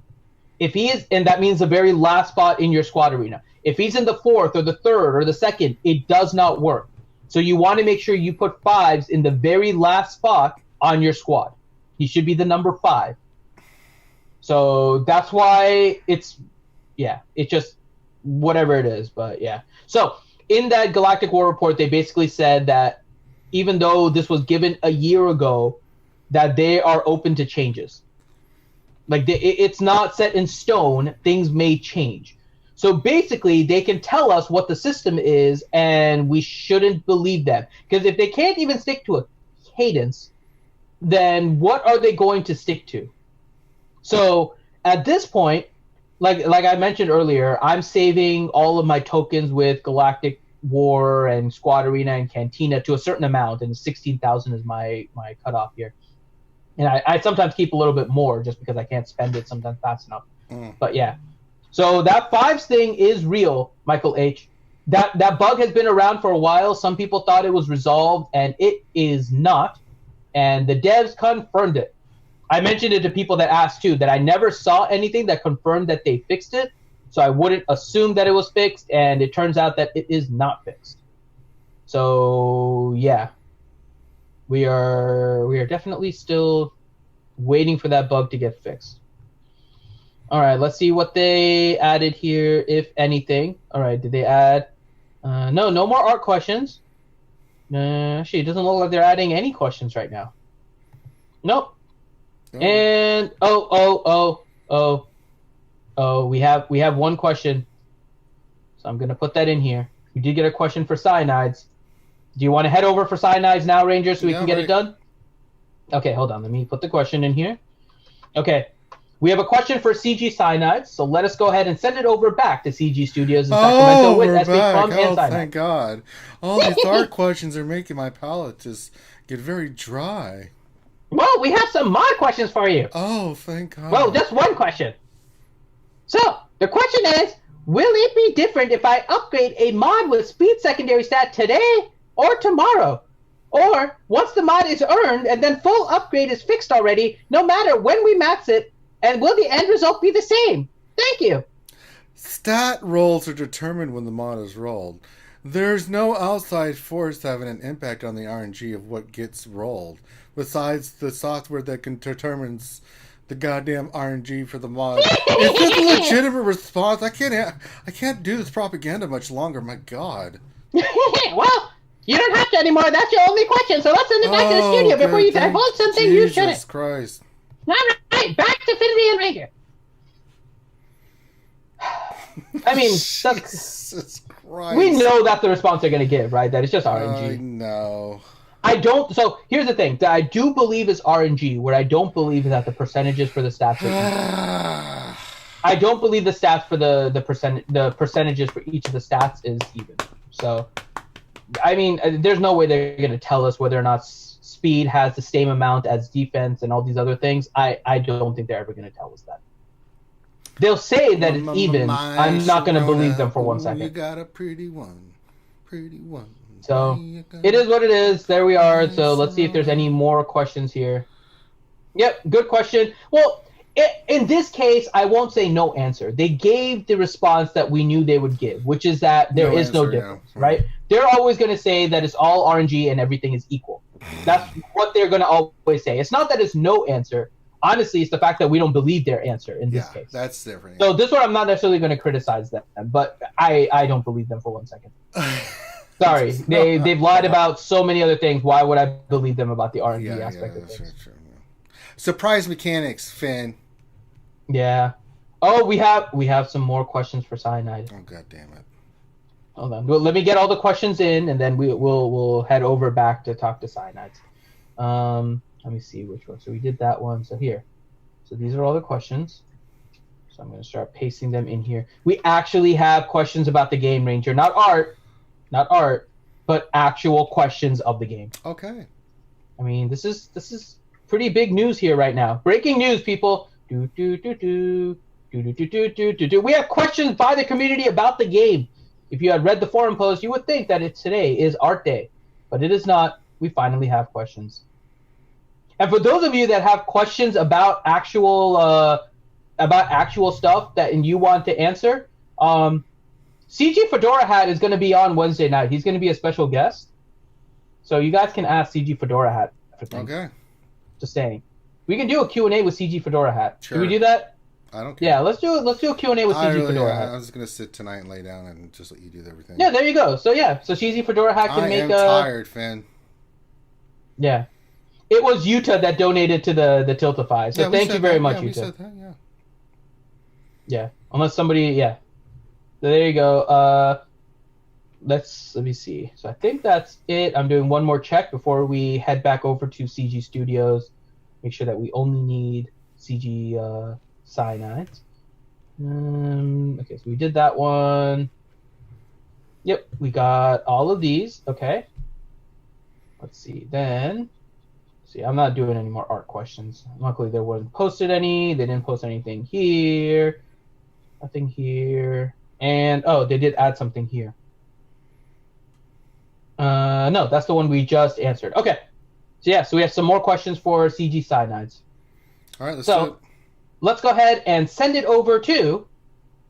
If he is, and that means the very last spot in your squad arena. If he's in the 4th or the 3rd or the 2nd, it does not work. So you want to make sure you put 5s in the very last spot on your squad. He should be the number 5. So that's why it's just whatever it is. But yeah. So in that Galactic War Report, they basically said that even though this was given a year ago, that they are open to changes. Like it's not set in stone. Things may change. So basically, they can tell us what the system is, and we shouldn't believe them. Because if they can't even stick to a cadence, then what are they going to stick to? So at this point, like I mentioned earlier, I'm saving all of my tokens with Galactic War and Squad Arena and Cantina to a certain amount, and 16,000 is my cutoff here. And I sometimes keep a little bit more just because I can't spend it sometimes fast enough. But yeah. So that fives thing is real, Michael H. That bug has been around for a while. Some people thought it was resolved, and it is not. And the devs confirmed it. I mentioned it to people that asked too, that I never saw anything that confirmed that they fixed it. So I wouldn't assume that it was fixed, and it turns out that it is not fixed. So yeah. We are definitely still waiting for that bug to get fixed. All right, let's see what they added here, if anything. All right, did they add? No more art questions. Actually, it doesn't look like they're adding any questions right now. Nope. And we have one question. So I'm gonna put that in here. We did get a question for cyanides. Do you want to head over for cyanides now, Ranger, so we can get it done? Okay, hold on. Let me put the question in here. Okay. We have a question for CG cyanides, so let us go ahead and send it over back to CG Studios in Sacramento with we're SP Plum back. and cyanides. Thank God. All these art questions are making my palate just get very dry. Well, we have some mod questions for you. Oh, thank God. Well, just one question. So, the question is, will it be different if I upgrade a mod with speed secondary stat today or tomorrow? Or, once the mod is earned and then full upgrade is fixed already, no matter when we max it, and will the end result be the same? Thank you. Stat rolls are determined when the mod is rolled. There's no outside force having an impact on the RNG of what gets rolled, besides the software that determines the goddamn RNG for the mod. If it's a legitimate response, I can't do this propaganda much longer. My God. Well, you don't have to anymore. That's your only question. So let's send it back to the studio before you divulge something you shouldn't. Jesus Christ. All right, back to Finity and Ranger. I mean, Jesus Christ. we know that's the response they're going to give, right? That it's just I RNG. know. I don't. So here's the thing that I do believe is RNG. What I don't believe is that the percentages for the stats are even. I don't believe the stats for the percentages for each of the stats is even. So, I mean, there's no way they're going to tell us whether or not speed has the same amount as defense and all these other things. I don't think they're ever going to tell us that. They'll say that it's even. I'm not going to believe them for 1 second. You got a pretty one. Pretty one. So, it is what it is. There we are. So, let's see if there's any more questions here. Yep, good question. Well, in this case, I won't say no answer. They gave the response that we knew they would give, which is that there is no difference, right? They're always going to say that it's all RNG and everything is equal. That's what they're going to always say. It's not that it's no answer. Honestly, it's the fact that we don't believe their answer in this case. That's different. So this one, I'm not necessarily going to criticize them, but I don't believe them for 1 second. Sorry, they've lied about so many other things. Why would I believe them about the RNG aspect of things? True. Surprise mechanics, Finn. Yeah. Oh, we have some more questions for cyanide. Oh, God damn it. Hold on. Well, let me get all the questions in, and then we'll head over back to talk to cyanides. Let me see which one. So we did that one. So here. So these are all the questions. So I'm going to start pasting them in here. We actually have questions about the game, Ranger. Not art, but actual questions of the game. Okay. I mean, this is pretty big news here right now. Breaking news, people. We have questions by the community about the game. If you had read the forum post, you would think that today is art day, but it is not. We finally have questions. And for those of you that have questions about actual stuff that you want to answer, CG Fedora Hat is going to be on Wednesday night. He's going to be a special guest, so you guys can ask CG Fedora Hat for things. Okay. Just saying. We can do a Q&A with CG Fedora Hat. Sure. Can we do that? I don't care. Yeah, let's do a Q&A with CG Fedora Hat. I was going to sit tonight and lay down and just let you do everything. Yeah, there you go. So CG Fedora Hat can make a... I am tired, Finn. Yeah. It was Utah that donated to the Tiltify, so thank you very much, Utah. We said that, yeah. Yeah, unless somebody... Yeah. So there you go. Let me see. So I think that's it. I'm doing one more check before we head back over to CG Studios. Make sure that we only need CG cyanides. Okay, so we did that one. Yep, we got all of these. Okay. Let's see. Then, see, I'm not doing any more art questions. Luckily, there wasn't posted any. They didn't post anything here. Nothing here. And, oh, they did add something here. No, that's the one we just answered. Okay. So, yeah, so we have some more questions for CG cyanides. All right, let's do it. Let's go ahead and send it over to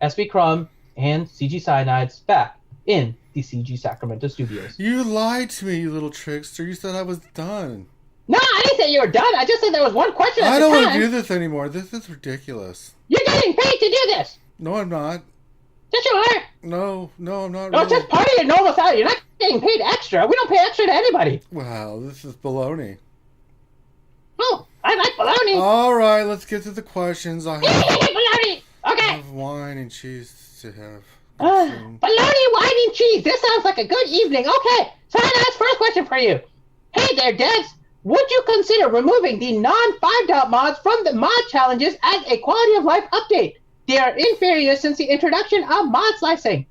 SB Crumb and CG cyanides back in the CG Sacramento studios. You lied to me, you little trickster. You said I was done. No, I didn't say you were done. I just said there was one question at I the don't time. want to do this anymore. This is ridiculous. You're getting paid to do this. No, I'm not. Yes, you are. No, I'm not. No, it's just part of your normal salary. You're not getting paid extra. We don't pay extra to anybody. Wow, this is baloney. Oh, I like bologna. All right, let's get to the questions. I Bologna. Okay. have wine and cheese to have. Bologna, wine, and cheese. This sounds like a good evening. Okay, so that's first question for you. Hey there, Devs. Would you consider removing the non-5 mods from the mod challenges as a quality of life update? They are inferior since the introduction of mod slicing.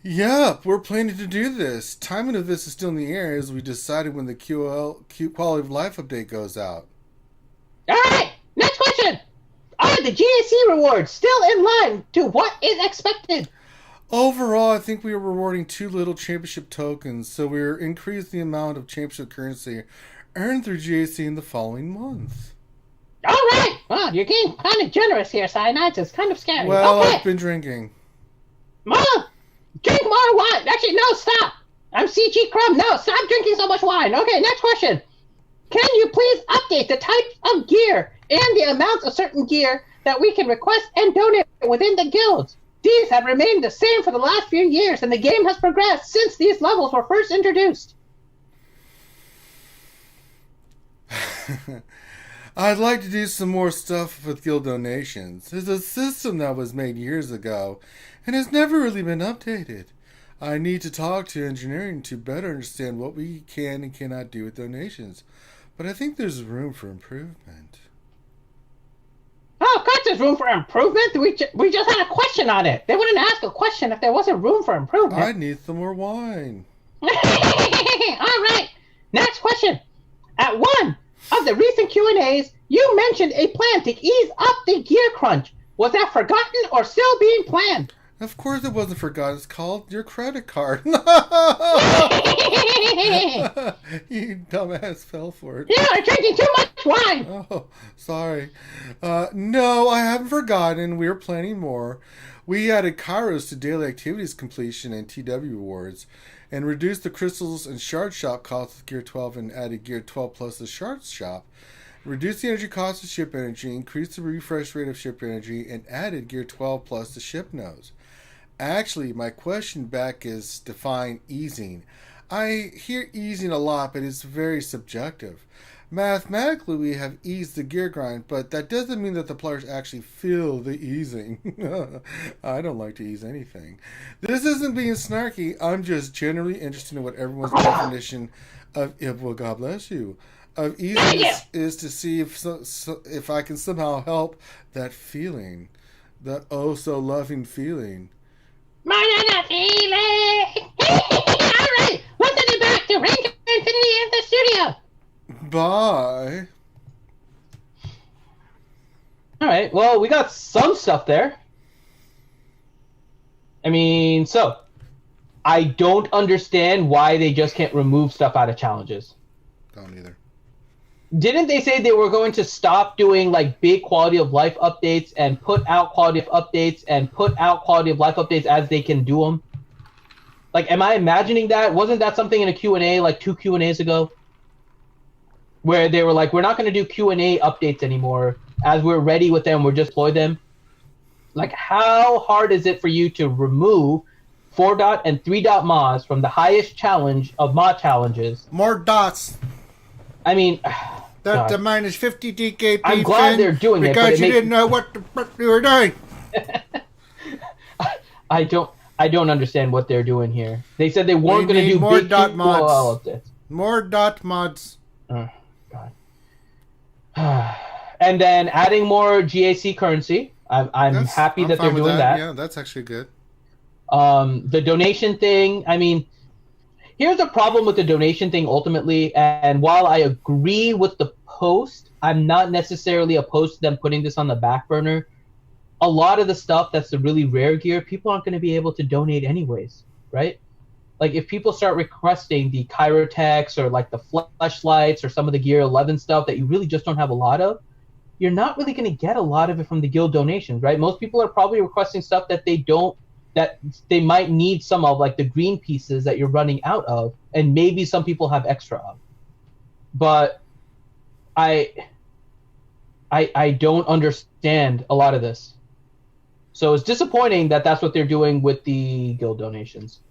Yep, we're planning to do this. Timing of this is still in the air as we decided when the quality of life update goes out. All right, next question. Are the GAC rewards still in line to what is expected? Overall, I think we are rewarding too little championship tokens, so we're increasing the amount of championship currency earned through GAC in the following months. All right. Well, you're getting kind of generous here, Cyanides. It's kind of scary. Well, okay. I've been drinking. Mom, drink more wine. Actually, no, stop. I'm CG Crumb. No, stop drinking so much wine. Okay, next question. Can you please update the types of gear and the amounts of certain gear that we can request and donate within the guilds? These have remained the same for the last few years, and the game has progressed since these levels were first introduced. I'd like to do some more stuff with guild donations. There's a system that was made years ago and has never really been updated. I need to talk to engineering to better understand what we can and cannot do with donations, but I think there's room for improvement. Oh, of course there's room for improvement. We just had a question on it. They wouldn't ask a question if there wasn't room for improvement. I need some more wine. All right. Next question. At one of the recent Q&As, you mentioned a plan to ease up the gear crunch. Was that forgotten or still being planned? Of course it wasn't forgotten. It's called your credit card. You dumbass fell for it. You are drinking too much wine. Oh, sorry. No, I haven't forgotten. We are planning more. We added Kairos to daily activities completion and TW rewards, and reduced the crystals and shard shop costs of Gear 12 and added Gear 12 plus the shard shop. Reduced the energy cost of ship energy, increased the refresh rate of ship energy, and added Gear 12 plus the ship nose. Actually, my question back is define easing. I hear easing a lot, but it's very subjective. Mathematically, we have eased the gear grind, but that doesn't mean that the players actually feel the easing. I don't like to ease anything. This isn't being snarky. I'm just generally interested in what everyone's definition of, well, God bless you, of easing is to see if I can somehow help that feeling, that oh so loving feeling. Manana feeling. All right, let's send it back to Ranger Infinity in the studio. Bye. All right. Well, we got some stuff there. I mean, so I don't understand why they just can't remove stuff out of challenges. Don't either. Didn't they say they were going to stop doing like big quality of life updates and put out quality of updates and put out quality of life updates as they can do them? Like, am I imagining that? Wasn't that something in a Q&A like 2 Q&As ago? Where they were like, we're not going to do Q&A updates anymore. As we're ready with them, we'll just deploy them. Like, how hard is it for you to remove 4. And 3. mods from the highest challenge of mod challenges? More dots. I mean, That's a minus 50 DKP. I'm glad they're doing it, but because you didn't know what you were doing. I don't understand what they're doing here. They said they weren't going to do more big dot mods. updates. More dot mods. Oh, God. And then adding more GAC currency. I'm happy that they're doing that. Yeah, that's actually good. The donation thing, I mean, here's the problem with the donation thing ultimately, and while I agree with the post, I'm not necessarily opposed to them putting this on the back burner. A lot of the stuff that's the really rare gear, people aren't going to be able to donate anyways, right? Like, if people start requesting the Chirotechs or, like, the fleshlights or some of the Gear 11 stuff that you really just don't have a lot of, you're not really going to get a lot of it from the guild donations, right? Most people are probably requesting stuff that they might need some of, like the green pieces that you're running out of, and maybe some people have extra of. But I don't understand a lot of this. So it's disappointing that that's what they're doing with the guild donations.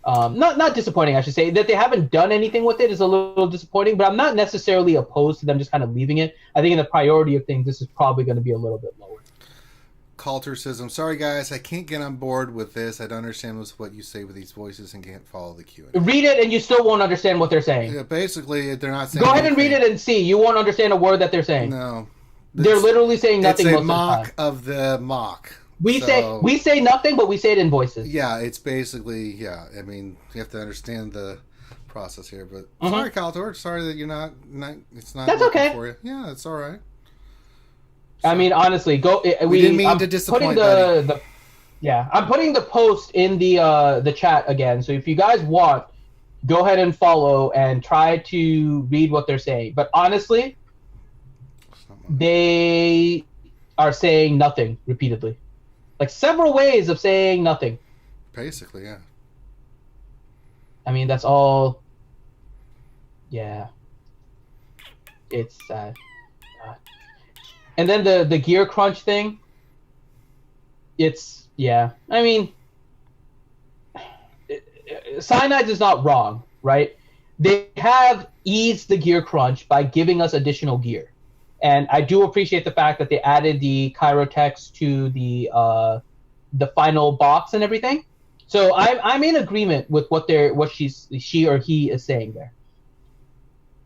Not disappointing, I should say. That they haven't done anything with it is a little disappointing, but I'm not necessarily opposed to them just kind of leaving it. I think in the priority of things, this is probably going to be a little bit lower. Coulter says, I'm sorry, guys. I can't get on board with this. I don't understand what you say with these voices and can't follow the Q&A. Read it and you still won't understand what they're saying. Yeah, basically, they're not saying Go ahead and read it and see. You won't understand a word that they're saying. No. They're literally saying nothing most of the time. It's a mock of the mock. We say nothing, but we say it in voices. Yeah, it's basically, yeah. I mean, you have to understand the process here. But sorry, Caltor. Sorry that you're not it's not That's okay. For you. Yeah, it's all right. So, I mean, honestly, we didn't mean to disappoint, I'm putting the post in the chat again. So if you guys want, go ahead and follow and try to read what they're saying. But honestly, they are saying nothing repeatedly. Like several ways of saying nothing. Basically, yeah. I mean, that's all. Yeah. It's sad. And then the gear crunch thing. It's, yeah. I mean, Cyanide is not wrong, right? They have eased the gear crunch by giving us additional gear. And I do appreciate the fact that they added the Chirotechs to the final box and everything. So I'm in agreement with what she or he is saying there.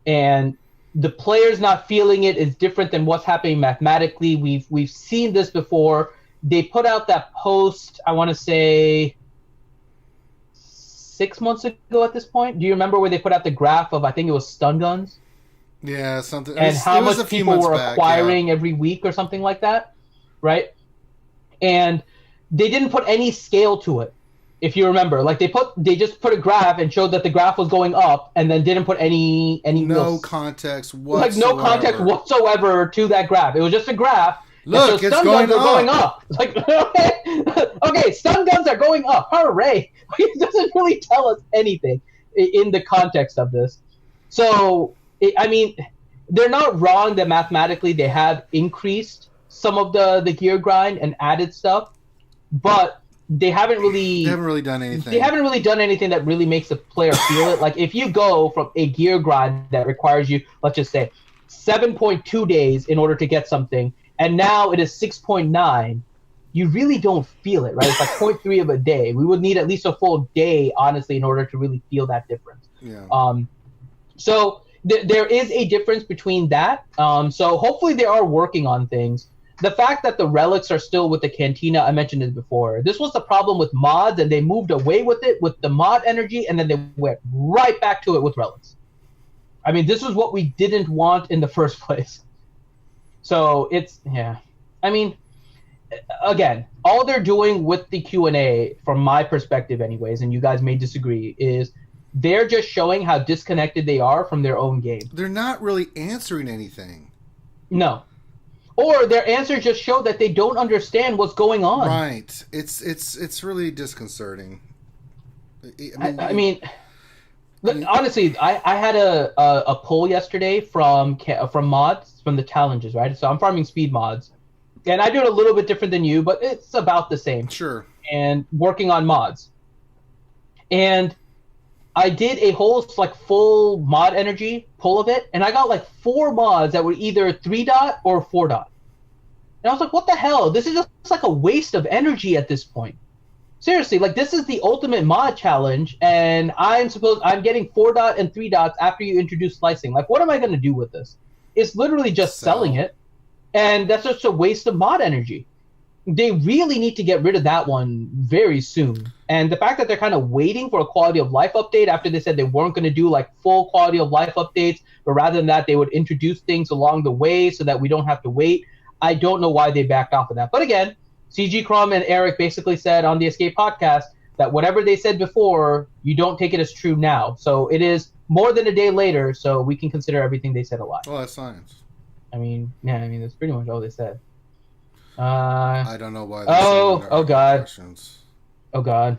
And the players not feeling it is different than what's happening mathematically. We've seen this before. They put out that post, I want to say 6 months ago at this point. Do you remember where they put out the graph of, I think it was stun guns? Yeah, something. And how much people were acquiring every week or something like that, right? And they didn't put any scale to it, if you remember. Like they just put a graph and showed that the graph was going up, and then didn't put any context whatsoever. Like no context whatsoever to that graph. It was just a graph. Look, it's going up. Going up. It's like, okay, stun guns are going up. Hooray! It doesn't really tell us anything in the context of this. So, I mean, they're not wrong that mathematically they have increased some of the gear grind and added stuff, but they haven't really done anything. They haven't really done anything that really makes the player feel it. Like, if you go from a gear grind that requires you, let's just say, 7.2 days in order to get something, and now it is 6.9, you really don't feel it, right? It's like 0.3 of a day. We would need at least a full day, honestly, in order to really feel that difference. Yeah. So there is a difference between that. So hopefully they are working on things. The fact that the relics are still with the Cantina, I mentioned it before. This was the problem with mods, and they moved away with it with the mod energy, and then they went right back to it with relics. I mean, this was what we didn't want in the first place. So it's, yeah. I mean, again, all they're doing with the Q&A, from my perspective anyways, and you guys may disagree, is they're just showing how disconnected they are from their own game. They're not really answering anything. No. Or their answers just show that they don't understand what's going on. Right. It's really disconcerting. I mean, honestly, I had a poll yesterday from mods, from the challenges, right? So I'm farming speed mods. And I do it a little bit different than you, but it's about the same. Sure. And working on mods. And I did a whole full mod energy pull of it, and I got 4 mods that were either 3-dot or 4-dot. And I was like, what the hell? This is just a waste of energy at this point. Seriously, this is the ultimate mod challenge, and I'm getting 4-dot and 3-dots after you introduce slicing. What am I going to do with this? It's literally just selling it. And that's just a waste of mod energy. They really need to get rid of that one very soon. And the fact that they're kind of waiting for a quality of life update after they said they weren't going to do like full quality of life updates, but rather than that, they would introduce things along the way so that we don't have to wait. I don't know why they backed off of that. But again, CG Crum and Eric basically said on the Escape podcast that whatever they said before, you don't take it as true now. So it is more than a day later, so we can consider everything they said a lie. Well, that's science. I mean, that's pretty much all they said. I don't know why. Oh God. Questions. Oh God.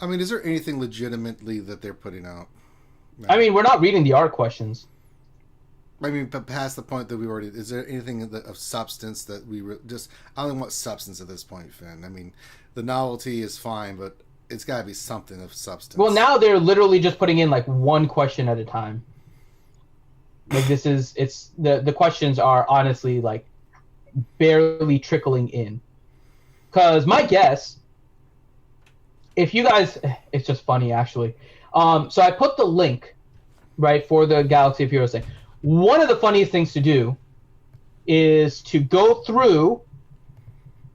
I mean, is there anything legitimately that they're putting out? No. I mean, we're not reading the art questions. I mean, but past the point that we already... Is there anything of substance that we... just? I only want substance at this point, Finn. I mean, the novelty is fine, but it's got to be something of substance. Well, now they're literally just putting in, like, one question at a time. Like, this is... It's... The questions are honestly, like, barely trickling in. Because my guess... If you guys... It's just funny, actually. So I put the link, right, for the Galaxy of Heroes thing. One of the funniest things to do is to go through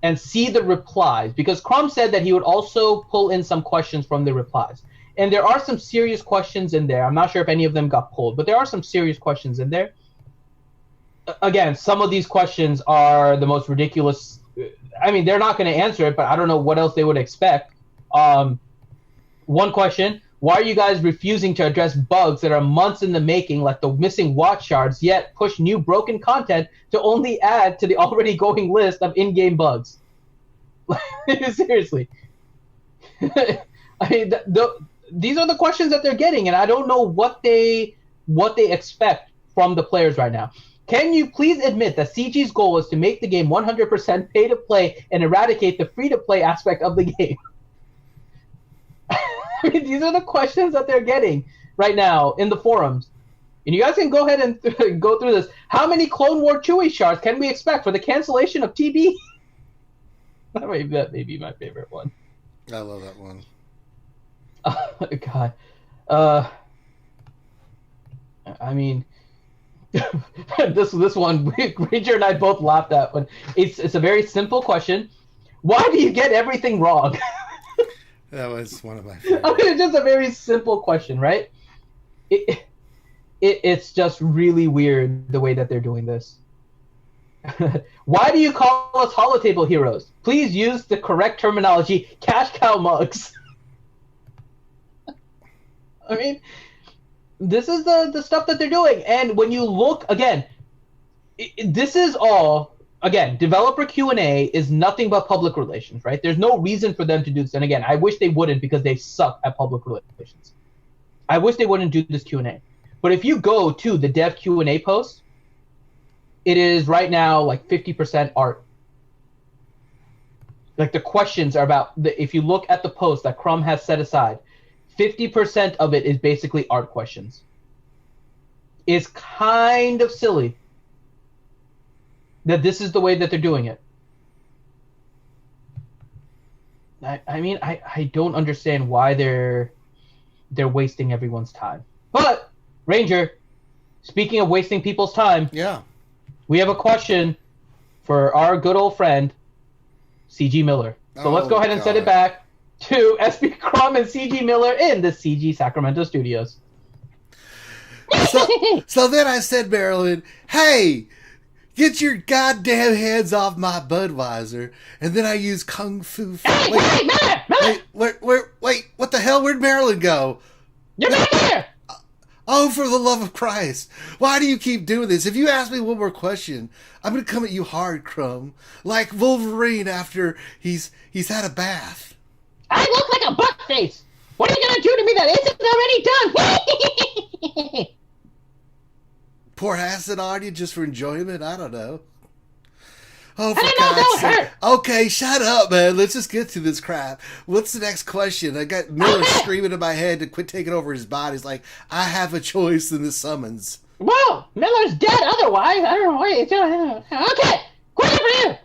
and see the replies, because Crum said that he would also pull in some questions from the replies. And there are some serious questions in there. I'm not sure if any of them got pulled, but there are some serious questions in there. Again, some of these questions are the most ridiculous. I mean, they're not going to answer it, but I don't know what else they would expect. One question: why are you guys refusing to address bugs that are months in the making, like the missing watch shards, yet push new broken content to only add to the already going list of in-game bugs? Seriously. I mean, these are the questions that they're getting, and I don't know what they expect from the players right now. Can you please admit that CG's goal is to make the game 100% pay-to-play and eradicate the free-to-play aspect of the game? I mean, these are the questions that they're getting right now in the forums. And you guys can go ahead and go through this. How many Clone War Chewie shards can we expect for the cancellation of TB? That may be my favorite one. I love that one. God. I mean, this one, Ranger and I both laughed at. But it's a very simple question. Why do you get everything wrong? That was one of my favorites. I mean, it's just a very simple question, right? It's just really weird the way that they're doing this. Why do you call us holotable heroes? Please use the correct terminology, cash cow mugs. I mean, this is the stuff that they're doing. And when you look, again, this is all... Again, developer Q&A is nothing but public relations, right? There's no reason for them to do this. And again, I wish they wouldn't, because they suck at public relations. I wish they wouldn't do this Q&A. But if you go to the dev Q&A post, it is right now like 50% art. Like the questions are about, if you look at the post that Crum has set aside, 50% of it is basically art questions. It's kind of silly that this is the way that they're doing it. I mean, I don't understand why they're wasting everyone's time. But, Ranger, speaking of wasting people's time, yeah, we have a question for our good old friend, CG Miller. So let's go ahead and send it back to SB Crum and CG Miller in the CG Sacramento studios. So then I said, Marilyn, hey, get your goddamn hands off my Budweiser. And then I used Kung Fu. Wait, what the hell? Where'd Marilyn go? You're not here! Oh, for the love of Christ. Why do you keep doing this? If you ask me one more question, I'm going to come at you hard, Crumb. Like Wolverine after he's had a bath. I look like a butt face. What are you going to do to me that isn't already done? Pour acid on you just for enjoyment? I don't know. Oh, for I don't know, God's that sake. hurt. Okay, shut up, man. Let's just get to this crap. What's the next question? I got Miller screaming in my head to quit taking over his body. He's like, I have a choice in the summons. Well, Miller's dead otherwise. I don't know what you're doing. Okay, question for you.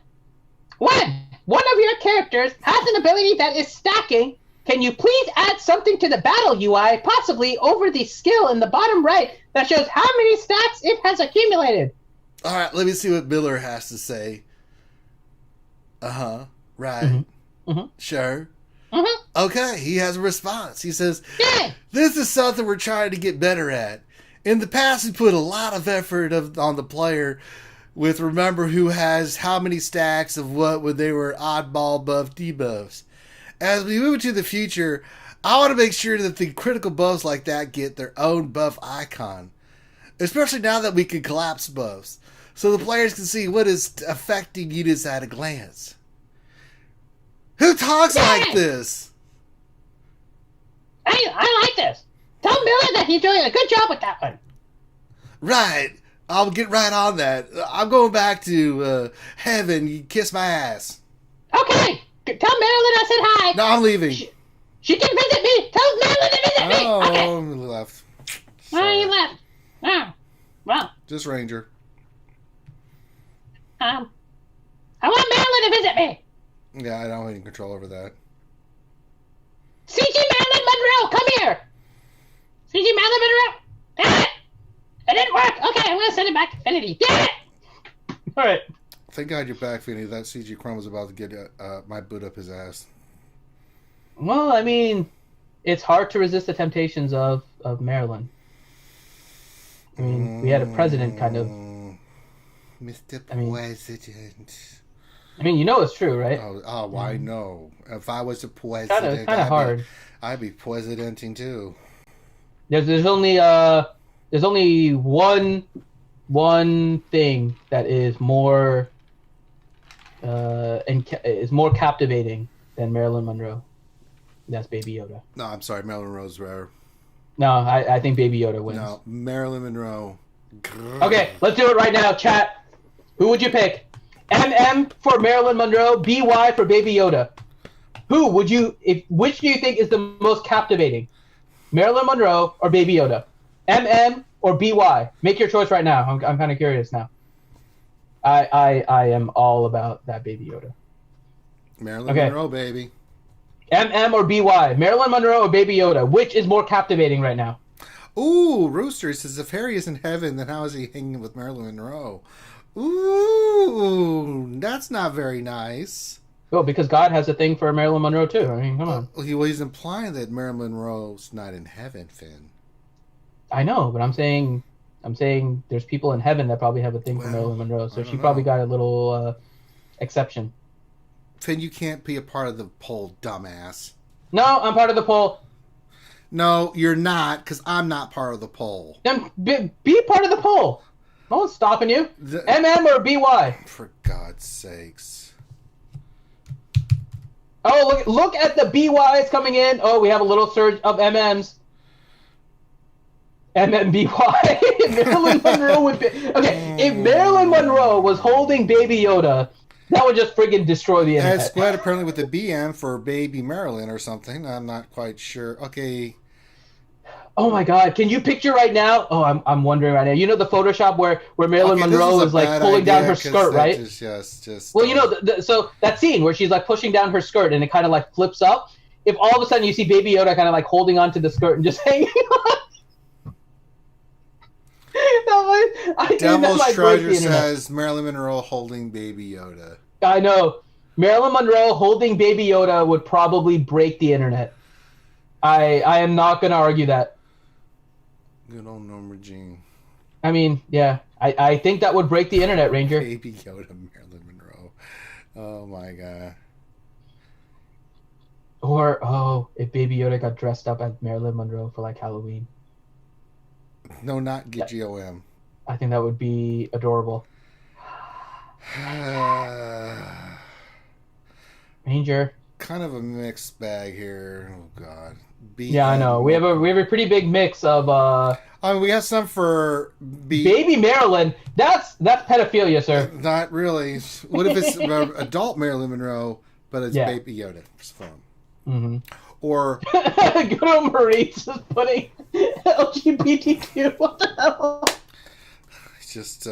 One of your characters has an ability that is stacking. Can you please add something to the battle UI, possibly over the skill in the bottom right, that shows how many stacks it has accumulated? All right, let me see what Miller has to say. Right. Sure. Okay, he has a response. He says, this is something we're trying to get better at. In the past, we put a lot of effort on the player with remember who has how many stacks of what when they were oddball buff debuffs. As we move into the future, I want to make sure that the critical buffs like that get their own buff icon. Especially now that we can collapse buffs. So the players can see what is affecting units at a glance. Who talks like this? I like this. Tell Miller that he's doing a good job with that one. Right. I'll get right on that. I'm going back to heaven. You kiss my ass. Okay. Tell Marilyn I said hi. No, I'm leaving. She can visit me. Tell Marilyn to visit me. Oh, Okay. he left. Oh, you left. Oh, well. Just Ranger. I want Marilyn to visit me. Yeah, I don't have any control over that. CG Marilyn Monroe, come here. CG Marilyn Monroe. Damn it. It didn't work. Okay, I'm going to send it back to Infinity. Damn it. All right. Thank God you're back, Finny. That CG Chrome was about to get my boot up his ass. Well, I mean, it's hard to resist the temptations of Maryland. I mean, we had a president kind of. Mr. President. I mean, you know it's true, right? Oh, I know. If I was a president, Kind of hard. I'd be presidenting too. There's only one thing that is more is more captivating than Marilyn Monroe. That's Baby Yoda. No, I'm sorry, Marilyn Monroe's rare. No, I think Baby Yoda wins. No, Marilyn Monroe. Okay, let's do it right now, chat. Who would you pick? MM for Marilyn Monroe, BY for Baby Yoda. Which do you think is the most captivating? Marilyn Monroe or Baby Yoda? MM or BY? Make your choice right now. I'm kind of curious now. I am all about that Baby Yoda. Marilyn Monroe, baby. MM or BY? Marilyn Monroe or Baby Yoda? Which is more captivating right now? Ooh, Rooster says if Harry is in heaven, then how is he hanging with Marilyn Monroe? Ooh, that's not very nice. Well, because God has a thing for Marilyn Monroe too. I mean, come on. He's implying that Marilyn Monroe's not in heaven, Finn. I know, but I'm saying there's people in heaven that probably have a thing for Marilyn Monroe, so she probably got a little exception. Finn, you can't be a part of the poll, dumbass. No, I'm part of the poll. No, you're not, because I'm not part of the poll. Then be part of the poll. No one's stopping you. MM or BY? For God's sakes. Oh, look at the BYs coming in. Oh, we have a little surge of MMs. MMBY. Marilyn Monroe would be... Okay, if Marilyn Monroe was holding Baby Yoda, that would just friggin' destroy the internet. It's split apparently with the BM for Baby Marilyn or something. I'm not quite sure. Okay. Oh my God! Can you picture right now? Oh, I'm wondering right now. You know the Photoshop where Marilyn Monroe is like pulling down her skirt, right? Well, you know, so that scene where she's like pushing down her skirt and it kind of like flips up. If all of a sudden you see Baby Yoda kind of like holding onto the skirt and just hanging on. Devil's Treasure says Marilyn Monroe holding Baby Yoda. I know. Marilyn Monroe holding Baby Yoda would probably break the internet. I am not going to argue that. Good old Norma Jean. I mean, yeah. I think that would break the internet, Ranger. Baby Yoda, Marilyn Monroe. Oh, my God. Or, if Baby Yoda got dressed up as Marilyn Monroe for, like, Halloween. No, not GOM. I think that would be adorable. Ranger. Kind of a mixed bag here. Oh, God. Yeah, I know. We have a pretty big mix of. I mean, we have some for Baby Marilyn. That's pedophilia, sir. Not really. What if it's adult Marilyn Monroe, but it's Baby Yoda? It's fun. Mm-hmm. Or good old Maurice is putting LGBTQ. What the hell? Just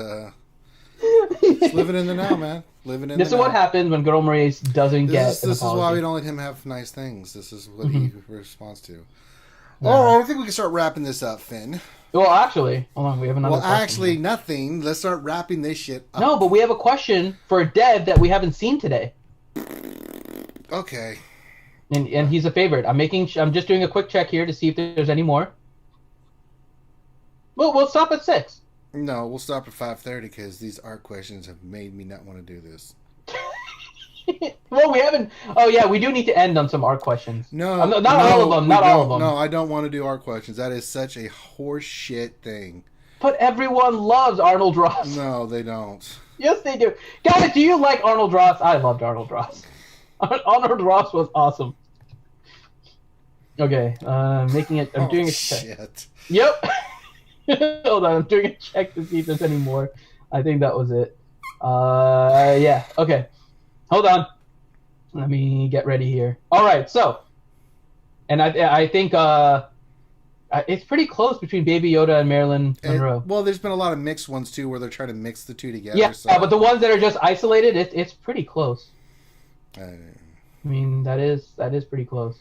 living in the now, man. This is what happens when good old Maurice doesn't get. This is why we don't let him have nice things. This is what he responds to. Yeah. Oh, I think we can start wrapping this up, Finn. Well, actually, hold on. We have another. Well, question actually, here. nothing. Let's start wrapping this shit up. No, but we have a question for Dev that we haven't seen today, Okay. and he's a favorite. I'm just doing a quick check here to see if there's any more. Well, we'll stop at 6. No, we'll stop at 5:30 because these art questions have made me not want to do this. Well, we haven't. Oh yeah, we do need to end on some art questions. No, not all of them. Not all of them. No, I don't want to do art questions. That is such a horse shit thing. But everyone loves Arnold Ross. No, they don't. Yes, they do. Guys, do you like Arnold Ross? I loved Arnold Ross. Arnold Ross was awesome. Okay, making it. I'm doing a check. Shit. Yep. Hold on, I'm doing a check to see if there's any more. I think that was it. Yeah. Okay. Hold on. Let me get ready here. All right. So, and I think it's pretty close between Baby Yoda and Marilyn Monroe. Well, there's been a lot of mixed ones too, where they're trying to mix the two together. Yeah, so. but the ones that are just isolated, it's pretty close. I mean, that is pretty close.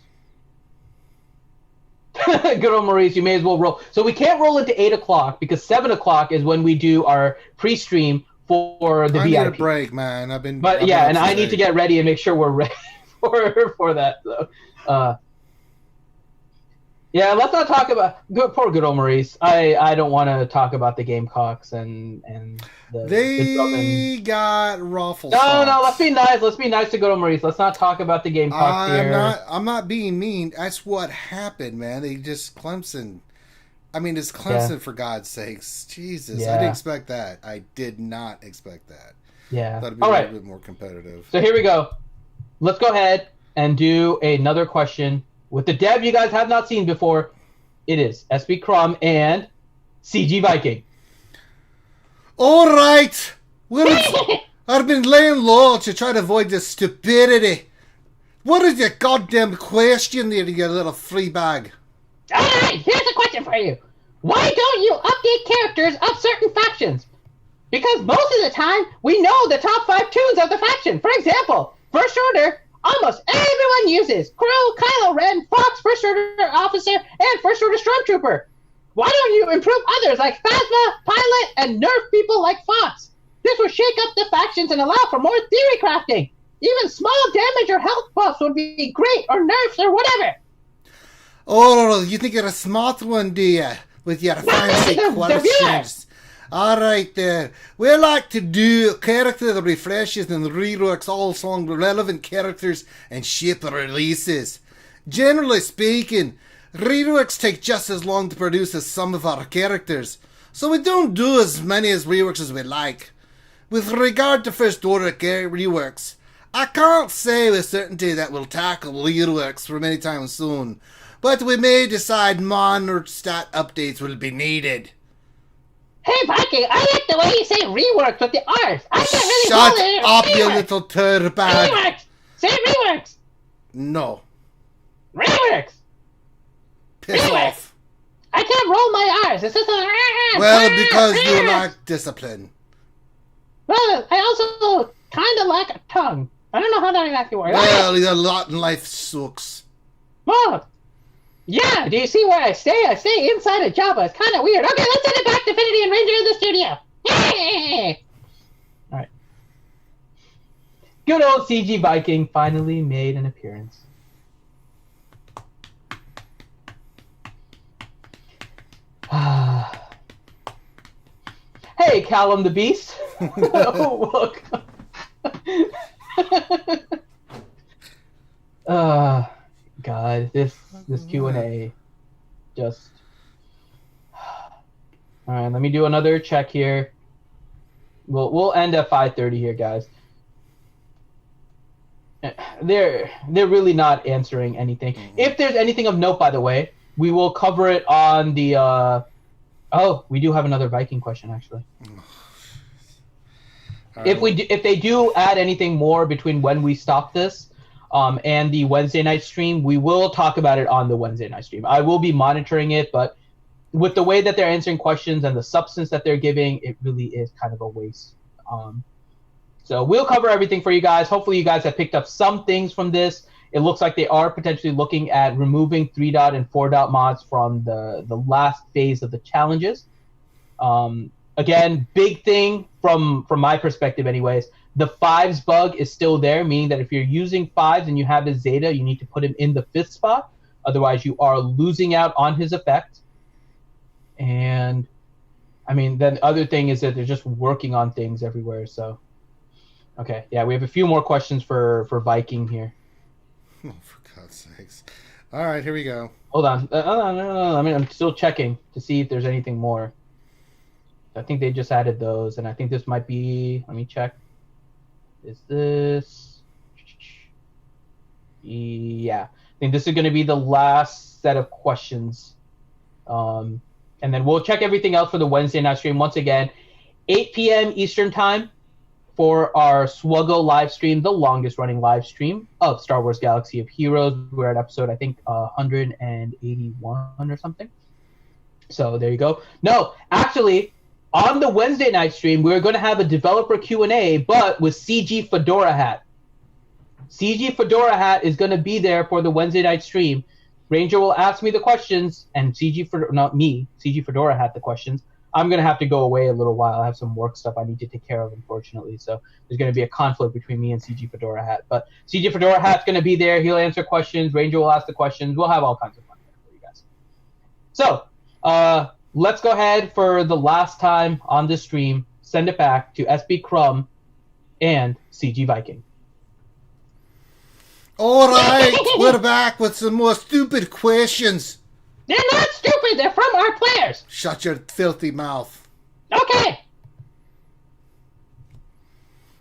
Good old Maurice, you may as well roll. So we can't roll into 8 o'clock because 7 o'clock is when we do our pre-stream for the VIP. I need a break, man. I've been I need to get ready and make sure we're ready for that. So, yeah, let's not talk about poor good old Maurice. I don't want to talk about the Gamecocks and they got ruffles. No. Let's be nice. Let's be nice to good old Maurice. Let's not talk about the Gamecocks here. I'm not being mean. That's what happened, man. They just Clemson. I mean, it's Clemson for God's sakes. Jesus, I didn't expect that. I did not expect that. Yeah. I thought it'd be a little bit more competitive. So here we go. Let's go ahead and do another question with the Dev you guys have not seen before. It is SB Crumb and CG Viking. All right. I've been laying low to try to avoid this stupidity. What is your goddamn question there, you little free bag? All right, here's a question for you. Why don't you update characters of certain factions? Because most of the time, we know the top 5 tunes of the faction. For example, First Order, almost everyone uses Crow, Kylo Ren, Fox, First Order Officer, and First Order Stormtrooper. Why don't you improve others like Phasma, Pilot, and nerf people like Fox? This would shake up the factions and allow for more theory crafting. Even small damage or health buffs would be great, or nerfs, or whatever. Oh, you think you're a smart one, do you? With your fancy questions. All right, there. We like to do character refreshes and reworks all song relevant characters and ship releases. Generally speaking, reworks take just as long to produce as some of our characters, so we don't do as many as reworks as we like. With regard to First Order reworks, I can't say with certainty that we'll tackle reworks for any time soon, but we may decide minor stat updates will be needed. Hey, Viking, I like the way you say reworks with the R's. I can't really Shut hold it. up, you little turbag. Reworks! Say reworks! No. Reworks! Piss off. I can't roll my R's. It's just a... Well, because you lack discipline. Well, I also kind of lack a tongue. I don't know how that exactly works. Well, your lot in life sucks. Well, yeah, do you see where I stay? I stay inside a Jabba. It's kind of weird. Okay, let's send it back to Finity and Ranger in the studio. Yay! All right. Good old CG Viking finally made an appearance. Hey, Callum the Beast. Oh, look. God, this Q&A just... All right, let me do another check here. We'll end at 5:30 here, guys. They're really not answering anything. If there's anything of note, by the way, we will cover it on the... Oh, we do have another Viking question, actually. If they do add anything more between when we stop this and the Wednesday night stream, we will talk about it on the Wednesday night stream. I will be monitoring it, but with the way that they're answering questions and the substance that they're giving, it really is kind of a waste. So we'll cover everything for you guys. Hopefully you guys have picked up some things from this. it looks like they are potentially looking at removing 3. And 4. mods from the last phase of the challenges. Again, big thing from my perspective anyways, the 5s bug is still there, meaning that if you're using 5s and you have his Zeta, you need to put him in the 5th spot. Otherwise, you are losing out on his effect. And, I mean, then the other thing is that they're just working on things everywhere, so. Okay, yeah, we have a few more questions for Viking here. Oh, for God's sakes. All right, here we go. Hold on. No. I mean, I'm still checking to see if there's anything more. I think they just added those, and I think this might be... Let me check. Is this... Yeah. I think this is going to be the last set of questions. And then we'll check everything else for the Wednesday night stream. Once again, 8 p.m. Eastern Time for our SWGOH live stream, the longest running live stream of Star Wars Galaxy of Heroes. We're at episode, I think, 181 or something. So there you go. No, actually... On the Wednesday night stream, we're going to have a developer Q&A, but with CG Fedora Hat. CG Fedora Hat is going to be there for the Wednesday night stream. Ranger will ask me the questions, and CG Fedora Hat the questions. I'm going to have to go away a little while. I have some work stuff I need to take care of, unfortunately. So there's going to be a conflict between me and CG Fedora Hat. But CG Fedora Hat's going to be there. He'll answer questions. Ranger will ask the questions. We'll have all kinds of fun there for you guys. So, let's go ahead for the last time on this stream. Send it back to SB Crumb and CG Viking. All right, we're back with some more stupid questions. They're not stupid. They're from our players. Shut your filthy mouth. Okay.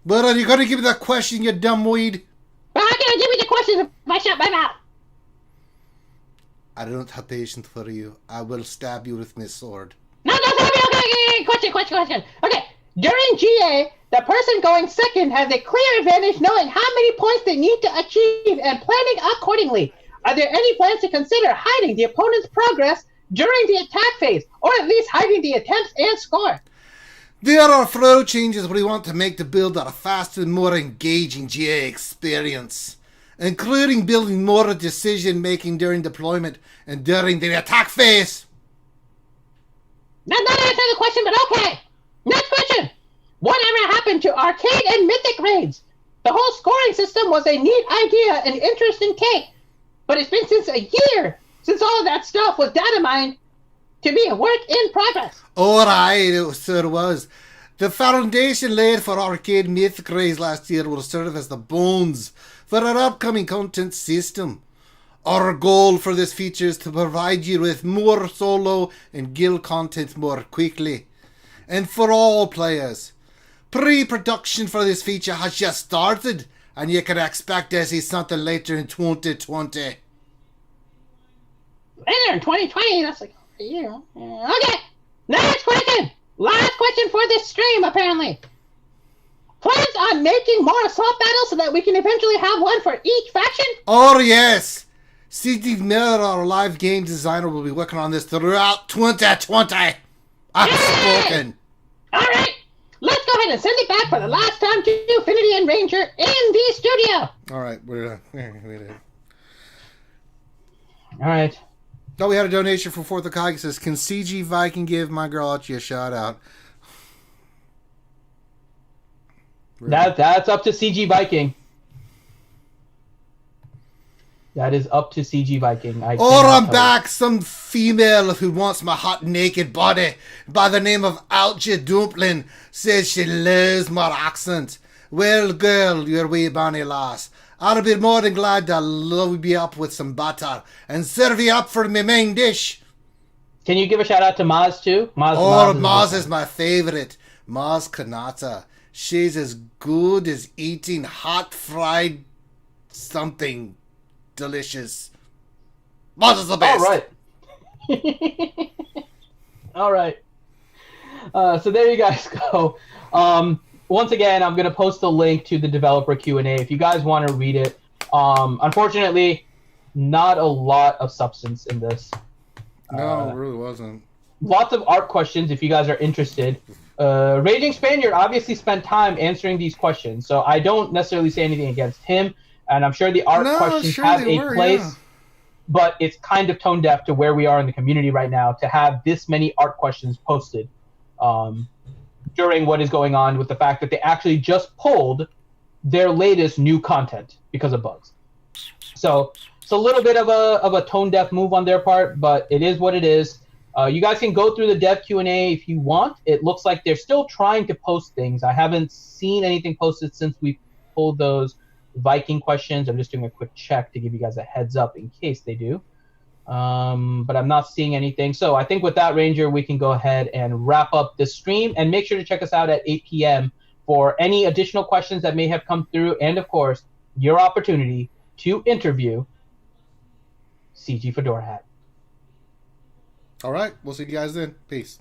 But are you going to give me that question, you dumb weed? But how can I give you the questions if I shut my mouth? I don't have patience for you. I will stab you with my sword. No, okay. Question. Okay. During GA, the person going second has a clear advantage knowing how many points they need to achieve and planning accordingly. Are there any plans to consider hiding the opponent's progress during the attack phase, or at least hiding the attempts and score? There are flow changes we want to make to build a faster and more engaging GA experience, including building more decision-making during deployment and during the attack phase. Not answer the question, but okay. Next question. Whatever happened to arcade and mythic raids? The whole scoring system was a neat idea and interesting take, but it's been since a year since all of that stuff was data mined to be a work in progress. All right, it sure was. The foundation laid for arcade mythic raids last year will serve as the bones for our upcoming content system. Our goal for this feature is to provide you with more solo and guild content more quickly. And for all players, pre-production for this feature has just started, and you can expect to see something later in 2020. Later in 2020? That's like a year. Okay, next question. Last question for this stream, apparently. Plans on making more assault battles so that we can eventually have one for each faction? Oh yes! Steve Miller, our live game designer, will be working on this throughout 2020. I've spoken. Alright, let's go ahead and send it back for the last time to Infinity and Ranger in the studio. Alright, we're done. Alright. Oh, we had a donation from 4th of Kage. Says, can CG Viking give my girl Archie a shout out? That's up to CG Viking. That is up to CG Viking. I'm back. Some female who wants my hot naked body by the name of Algie Dumpling says she loves my accent. Well, girl, you're wee bonny lass. I'll be more than glad to load you up with some butter and serve you up for my main dish. Can you give a shout out to Maz too? Maz is my favorite. Maz Kanata. She's as good as eating hot fried something delicious. Maz is the best. All right. So there you guys go. Once again, I'm going to post the link to the developer Q&A if you guys want to read it. Unfortunately, not a lot of substance in this. No, it really wasn't. Lots of art questions if you guys are interested. Raging Spaniard obviously spent time answering these questions, so I don't necessarily say anything against him. and I'm sure the art No, questions sure have they a were, place. yeah. But it's kind of tone deaf to where we are in the community right now to have this many art questions posted during what is going on with the fact that they actually just pulled their latest new content because of bugs. So it's a little bit of a tone deaf move on their part, but it is what it is. You guys can go through the dev Q&A if you want. It looks like they're still trying to post things. I haven't seen anything posted since we pulled those Viking questions. I'm just doing a quick check to give you guys a heads up in case they do. But I'm not seeing anything. So I think with that, Ranger, we can go ahead and wrap up this stream. And make sure to check us out at 8 p.m. for any additional questions that may have come through. And, of course, your opportunity to interview CG Fedora Hat. All right. We'll see you guys then. Peace.